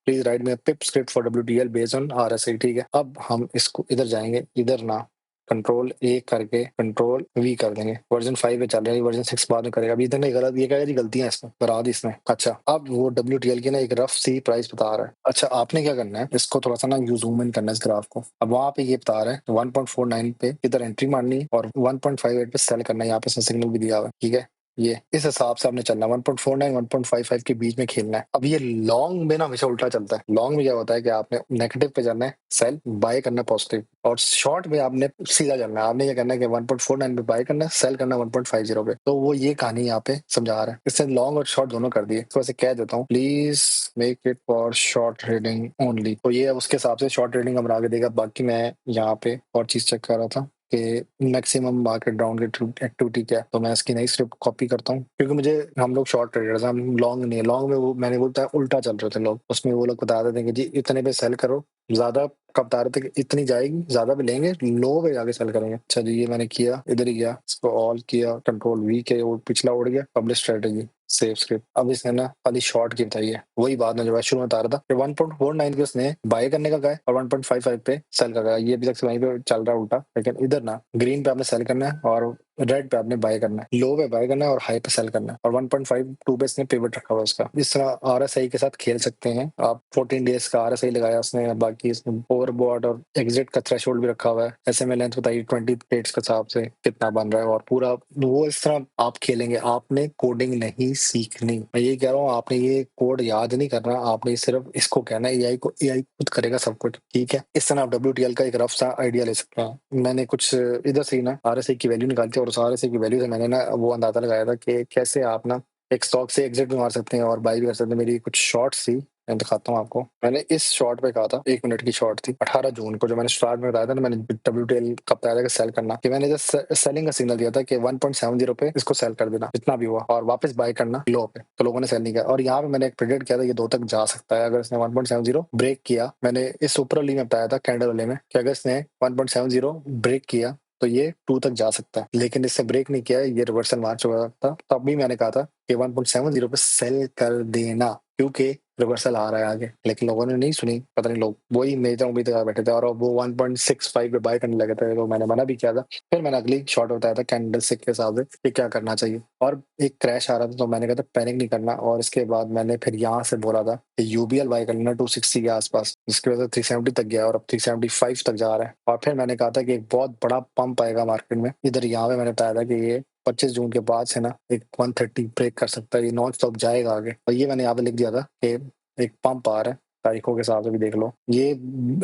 please right me a pip script for WTL based on RSI, ठीक है। अब हम इसको इधर जाएंगे, इधर ना कंट्रोल A करके कंट्रोल V कर देंगे। वर्जन 5 पे चल रहा है, वर्जन 6 बाद में करेगा। अभी तक नहीं गलत, ये कहेगा जी गलतियां इसमें करा दी इसने। अच्छा, अब वो WTL की ना एक रफ सी प्राइस बता रहा है। अच्छा, आपने क्या करना है, इसको थोड़ा सा ना जूम इन करना है इस ग्राफ को। अब वहां पे ये बता रहा है 1.49 पे इधर एंट्री मारनी है और 1.58 पे सेल करना है। यहाँ पे सिग्नल भी दिया हुआ है, ठीक है। ये इस हिसाब से आपने चलना है, 1.49 1.55 के बीच में खेलना है। अब ये लॉन्ग में ना हमेशा उल्टा चलता है। लॉन्ग में क्या होता है कि आपने नेगेटिव पे जाना है, सेल बाय करना है पॉजिटिव, और शॉर्ट में आपने सीधा चलना है। आपने ये करना है कि 1.49 पे बाय करना है, सेल करना है 1.50 पे। तो वो ये कहानी यहाँ पे समझा रहा है। इससे लॉन्ग और शॉर्ट दोनों कर दिए। तो वैसे कह देता हूँ, please make it for short trading only. तो ये उसके हिसाब से शॉर्ट ट्रेडिंग हम आगे देगा। बाकी मैं यहाँ पे और चीज चेक कर रहा था कि मैक्सिमम मार्केट डाउन एक्टिविटी क्या है, तो मैं इसकी नई स्क्रिप्ट कॉपी करता हूँ, क्योंकि मुझे, हम लोग शॉर्ट ट्रेडर्स हैं, हम लॉन्ग नहीं है। लॉन्ग में वो मैंने बोलता है उल्टा चल रहे थे लोग, उसमें वो लोग बता देते हैं कि जी इतने पे सेल करो, ज्यादा कब बता रहे थे कि इतनी जाएगी, ज्यादा भी लेंगे, लो पे जाके सेल करेंगे। अच्छा जी, ये मैंने किया, इधर ही गया, इसको ऑल किया, कंट्रोल V के, वो पिछला उड़ गया, पब्लिश स्ट्रेटेजी, सेव स्क्रिप्ट। अब इसने ना खाली शॉर्ट की बताई है, वही बात में जो शुरू में बता रहा था कि 1.49 पे उसने बाय करने का कहा है और 1.55 पे सेल का कहा है। ये अभी तक से वहीं पे चल रहा है उल्टा, लेकिन इधर ना ग्रीन पे आपने सेल करना है और रेड पे आपने बाय करना है, लो पे बाय करना है और हाई पे सेल करना है, और 1.52 पे इसने पिवट रखा हुआ है उसका। इस तरह आरएसआई के साथ खेल सकते हैं आप। 14 डेज का आरएसआई लगाया उसने, बाकी इसने ओवरबॉट और एग्जिट का थ्रेशोल्ड भी रखा हुआ है। ऐसे में लेंथ बताइए 20 ट्रेड्स के हिसाब से कितना बन रहा है, और पूरा वो इस तरह आप खेलेंगे। आपने कोडिंग नहीं सीखनी, मैं ये कह रहा हूँ, आपने ये कोड याद नहीं करना, आपने सिर्फ इसको कहना है एआई को, एआई खुद करेगा सब कुछ, ठीक है। इस तरह आप डब्ल्यूटीएल का एक रफ सा आइडिया ले सकते हैं। मैंने कुछ इधर से ही ना आरएसआई की वैल्यू निकाली थी, और उस आरएसआई की वैल्यू से मैंने ना वो अंदाजा लगाया था कि कैसे आप ना एक स्टॉक से एग्जिट भी मार सकते हैं और बाई भी कर सकते हैं। मेरी कुछ शॉर्ट्स थी, मैं दिखाता हूँ आपको। मैंने इस शॉर्ट पे कहा था, 1 मिनट की शॉर्ट थी 18 जून को, जो मैंने स्टार्ट में बताया था ना, मैंने डब्ल्यूटीएल का बताया था कि सेल करना, कि मैंने जस्ट सेलिंग का सिग्नल दिया था कि 1.70 पे इसको सेल कर देना जितना भी हुआ, और वापस बाय करना लो पे। तो लोगों ने सेल नहीं किया, और यहाँ पे मैंने एक प्रेडिक्ट किया था ये 2 तक जा सकता है अगर इसने 1.70 ब्रेक किया। मैंने इस ऊपर वाली में बताया था कैंडल वाले में कि अगर इसने 1.70 ब्रेक किया तो ये 2 तक जा सकता है, लेकिन इससे ब्रेक नहीं किया है, ये रिवर्सल मार चुका था। तब भी मैंने कहा था कि 1.70 पे सेल कर देना, क्योंकि रिवर्सल आ रहा है आगे। लेकिन लोगों ने नहीं सुनी, पता नहीं, लोग वही मेजर उम्मीद लगा बैठे थे, और वो 1.65 पे बाय करने लगे थे, तो मैंने मना भी किया था। फिर मैंने अगली शॉर्ट बताया था कैंडल स्टिक के हिसाब से कि क्या करना चाहिए, और एक क्रैश आ रहा था, तो मैंने कहा था पैनिक नहीं करना। और इसके बाद मैंने फिर यहाँ से बोला था कि यूबीएल बाय कर लेना 260 के आसपास, जिसकी वजह से 370 तक गया और अब 375 तक जा रहा है। और फिर मैंने कहा था कि एक बहुत बड़ा पंप आएगा मार्केट में इधर, यहाँ पे मैंने बताया था कि ये 25 जून के बाद से ना एक 130 ब्रेक कर सकता है, ये नॉन स्टॉप जाएगा आगे। और ये मैंने यहाँ पे लिख दिया था कि एक पंप आ रहा है, तारीखों के हिसाब से भी देख लो। ये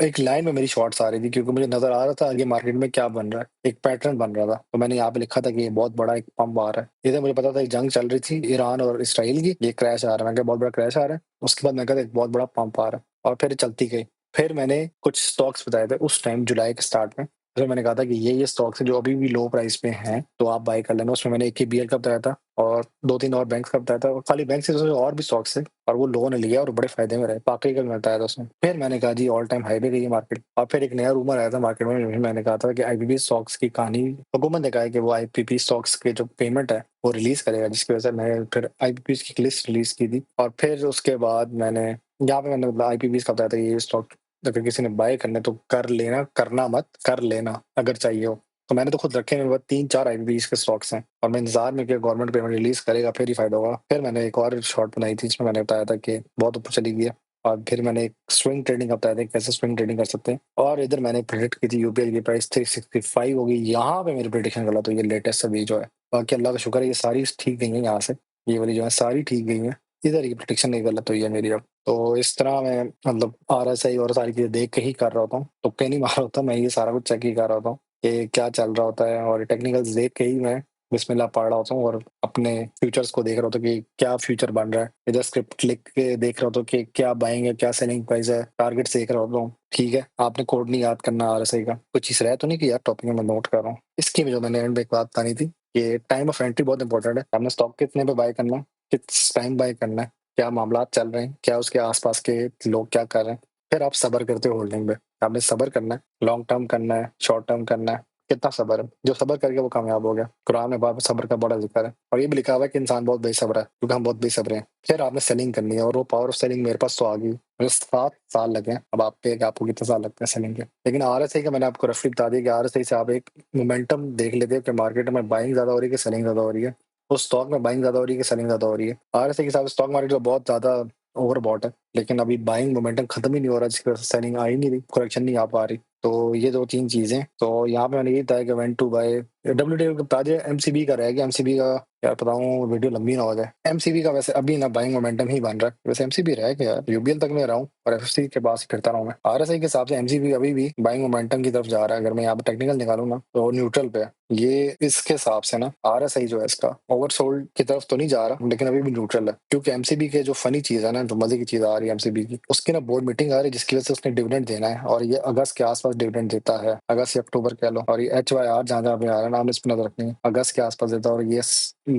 एक लाइन में मेरी शॉर्ट्स आ रही थी, क्योंकि मुझे नजर आ रहा था आगे मार्केट में क्या बन रहा है, एक पैटर्न बन रहा था। तो मैंने यहाँ पे लिखा था कि ये बहुत बड़ा एक पंप आ रहा है। इधर मुझे पता था एक जंग चल रही थी ईरान और इसराइल की, ये क्रैश आ रहा है, मैं कहा बहुत बड़ा क्रैश आ रहा है। उसके बाद मैं कहा एक बहुत बड़ा पंप आ रहा है, और फिर चलती गई। फिर मैंने कुछ स्टॉक्स बताए थे उस टाइम जुलाई के स्टार्ट में, फिर मैंने कहा था कि ये स्टॉक्स हैं जो अभी भी लो प्राइस पे हैं, तो आप बाय कर लेना। उसमें मैंने एकेबीएल का बताया था, और 2-3 और बैंक्स का बताया था, और खाली बैंक से और भी स्टॉक्स थे, और वो लोगों ने लिया और बड़े फायदे में रहे। पाकड़ी का भी बताया था उसमें। फिर मैंने कहा जी ऑल टाइम हाई पे गई है मार्केट। और फिर एक नया रूमर आया था मार्केट में, मैंने कहा था कि आईपीपी स्टॉक्स की कहानी, हुकूमत ने कहा है कि वो आईपीपी स्टॉक्स के जो पेमेंट है वो रिलीज करेगा, जिसकी वजह से मैंने फिर आईपीपी की लिस्ट रिलीज की थी। और फिर उसके बाद मैंने यहाँ पे मैंने मतलब आईपीपी का बताया था ये स्टॉक अगर किसी ने बाय करने तो कर लेना, करना मत, कर लेना अगर चाहिए हो। तो मैंने तो खुद रखे हैं, मेरे पास 3-4 आईपीपीज के स्टॉक्स हैं, और मैं इंतजार में कि गवर्नमेंट पेमेंट रिलीज करेगा फिर ही फायदा होगा। फिर मैंने एक और शॉर्ट बनाई थी, जिसमें मैंने बताया था कि बहुत ऊपर चली गई है। और फिर मैंने एक स्विंग ट्रेडिंग का बताया था कैसे स्विंग ट्रेडिंग कर सकते हैं। और इधर मैंने प्रेडिक्ट की थी यूपीएल की प्राइस 365 होगी, यहाँ पे मेरी प्रेडिक्शन गलत हुई है लेटेस्ट अभी जो है। बाकी अल्लाह का शुक्र है ये सारी ठीक गई है यहाँ से, ये वाली जो है सारी ठीक गई है, इधर की प्रेडिक्शन नहीं गलत हुई है मेरी अब। तो इस तरह मैं मतलब आरएसआई और सारी चीजें देख के ही कर रहा होता हूँ, तुक्के नहीं मार रहा होता, मैं ये सारा कुछ चेक ही कर रहा होता हूँ कि क्या चल रहा होता है, और टेक्निकल्स देख के ही मैं बिस्मिल्लाह पढ़ रहा होता हूँ, और अपने फ्यूचर्स को देख रहा होता हूँ कि क्या फ्यूचर बन रहा है। इधर स्क्रिप्ट लिख के देख रहा होता हूँ कि क्या बाइंग है, क्या सेलिंग प्राइस है, टारगेट्स देख रहा होता हूँ। ठीक है, आपने कोड नहीं याद करना आरएसआई का, कुछ चीज रहे तो नहीं कि यार टॉपिक में मैं नोट कर रहा हूँ। इसकी भी जो मैंने एंड में एक बात बतानी थी कि टाइम ऑफ एंट्री बहुत इंपॉर्टेंट है। आपने स्टॉक कितने पे बाय करना है, किस टाइम बाय करना है, क्या मामला चल रहे हैं, क्या उसके आसपास के लोग क्या कर रहे हैं। फिर आप सब्र करते हो होल्डिंग पे, आपने सब्र करना है, लॉन्ग टर्म करना है, शॉर्ट टर्म करना है। कितना सब्र है, जो सब्र करके वो कामयाब हो गया। कुरान में बाप सब्र का बड़ा जिक्र है, और ये भी लिखा हुआ है कि इंसान बहुत बेसब्र है, क्योंकि हम बहुत बेसब्र हैं। फिर आपने सेलिंग करनी है, और वो पावर ऑफ सेलिंग मेरे पास तो आ गई, मुझे 7 साल लगे हैं। अब आप पे कि आपको कितने साल लगते हैं सेलिंग के। लेकिन आरएसआई का मैंने आपको रफली बता दिया कि आरएसआई से आप एक मोमेंटम देख लेते हो कि मार्केट में बाइंग ज्यादा हो रही है कि सेलिंग ज्यादा हो रही है। उस स्टॉक में बाइंग ज्यादा हो रही है कि सेलिंग ज्यादा हो रही है। आरएसआई के हिसाब से स्टॉक मार्केट तो बहुत ज्यादा ओवरबॉट है, लेकिन अभी बाइंग मोमेंटम खत्म ही नहीं हो रहा, जिसकी वजह से सेलिंग आ ही नहीं रही, करेक्शन नहीं आ पा रही। तो ये 2-3 चीजें, तो यहाँ पे मैंने ये बताया कि वेन टू बाय डब्ल्यूटीएल का बता दिया। एमसीबी का रह गया, एमसीबी का यार बताऊं वीडियो लंबी ना हो जाए। एमसीबी का वैसे अभी ना बाइंग मोमेंटम ही बन रहा है, वैसे एमसीबी रह गया यार, यूबीएल तक में रहा हूँ और एफएससी के पास फिरता रहा हूँ मैं। आरएसआई के हिसाब से एमसीबी अभी भी बाइंग मोमेंटम की तरफ जा रहा है। अगर मैं यहाँ पे टेक्निकल निकालूं ना तो न्यूट्रल पे है ये। इसके हिसाब से ना आरएसआई जो है इसका ओवरसोल्ड की तरफ तो नहीं जा रहा, लेकिन अभी भी न्यूट्रल है, क्योंकि एमसीबी के जो फनी चीज है ना, जो मजे की चीज आ रही है एमसीबी की, उसकी ना बोर्ड मीटिंग आ रही है, जिसकी वजह से उसने डिविडेंड देना है, और ये अगस्त के आसपास डिविडेंड देता है, अगस्त या अक्टूबर कह लो। और ये एचवाईआर जहां जहां पे आ रहा है ना, हमने इस पर नजर रखनी है, अगस्त के आसपास देता है। और ये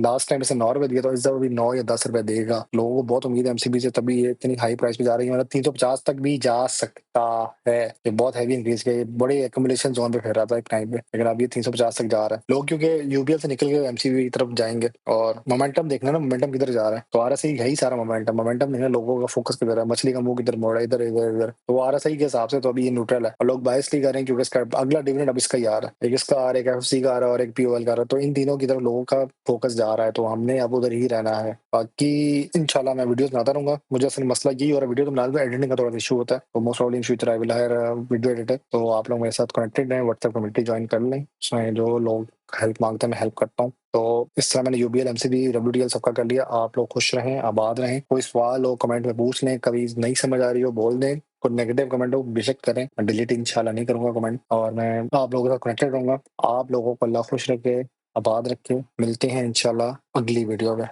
लास्ट टाइम इसे ₹9 दिया, तो इस दफ़ा भी 9 या ₹10 देगा। लोगों को बहुत उम्मीद है एमसीबी से, तभी ये इतनी हाई प्राइस पे जा रही है, मतलब 350 तक भी जा सकता है। ये बहुत हेवी इंक्रीज़ किया, ये बड़े एक्यूमुलेशन ज़ोन पे फिर रहा था एक टाइम पे, लेकिन अब ये 350 तक जा रहा है। लोग क्योंकि यूबीएल से निकल के एमसीबी की तरफ जाएँगे, और मोमेंटम देखना ना, मोमेंटम किधर जा रहा है। तो आरएसआई यही सारा मोमेंटम देखना, लोगों का फोकस किधर है, मछली का मुँह किधर मोड़ा है, इधर। तो आरएसआई के हिसाब से तो अभी ये न्यूट्रल है, और लोग बाय इसलिए कर रहे हैं क्योंकि इसका अगला डिविडेंड अब इसका ही आ रहा है। एक इसका आ रहा है, एक एफएफसी का आ रहा है, और एक पीओएल का आ रहा है। तो इन तीनों की तरफ लोगों का फोकस जा रहा है, तो हमने अब उधर ही रहना है। बाकी इंशाल्लाह मैं वीडियोस बनाता रहूँगा। मुझे असल मसला यही हो रहा है, वीडियो तो बना लेता हूं, एडिटिंग का थोड़ा इशू होता है। तो most probably in future I will hire video editor. तो आप लोग मेरे साथ कनेक्टेड रहें, व्हाट्सएप कम्युनिटी ज्वाइन कर लें, उसमें जो लोग हेल्प मांगते हैं मैं हेल्प करता हूँ। तो इस तरह मैंने यूबीएल, एमसीबी, डब्ल्यूडीएल सबका कर लिया। आप लोग खुश रहें, आबाद रहें। कोई सवाल हो कमेंट में पूछ लें, कभी नहीं समझ आ रही हो बोल दें, कोई नेगेटिव कमेंट हो बेशक करें, मैं डिलीट इंशाल्लाह नहीं करूंगा कमेंट, और मैं आप लोगों के साथ कनेक्टेड रहूंगा। आप लोगों को अल्लाह खुश रखे, आबाद रखे। मिलते हैं इंशाल्लाह अगली वीडियो में।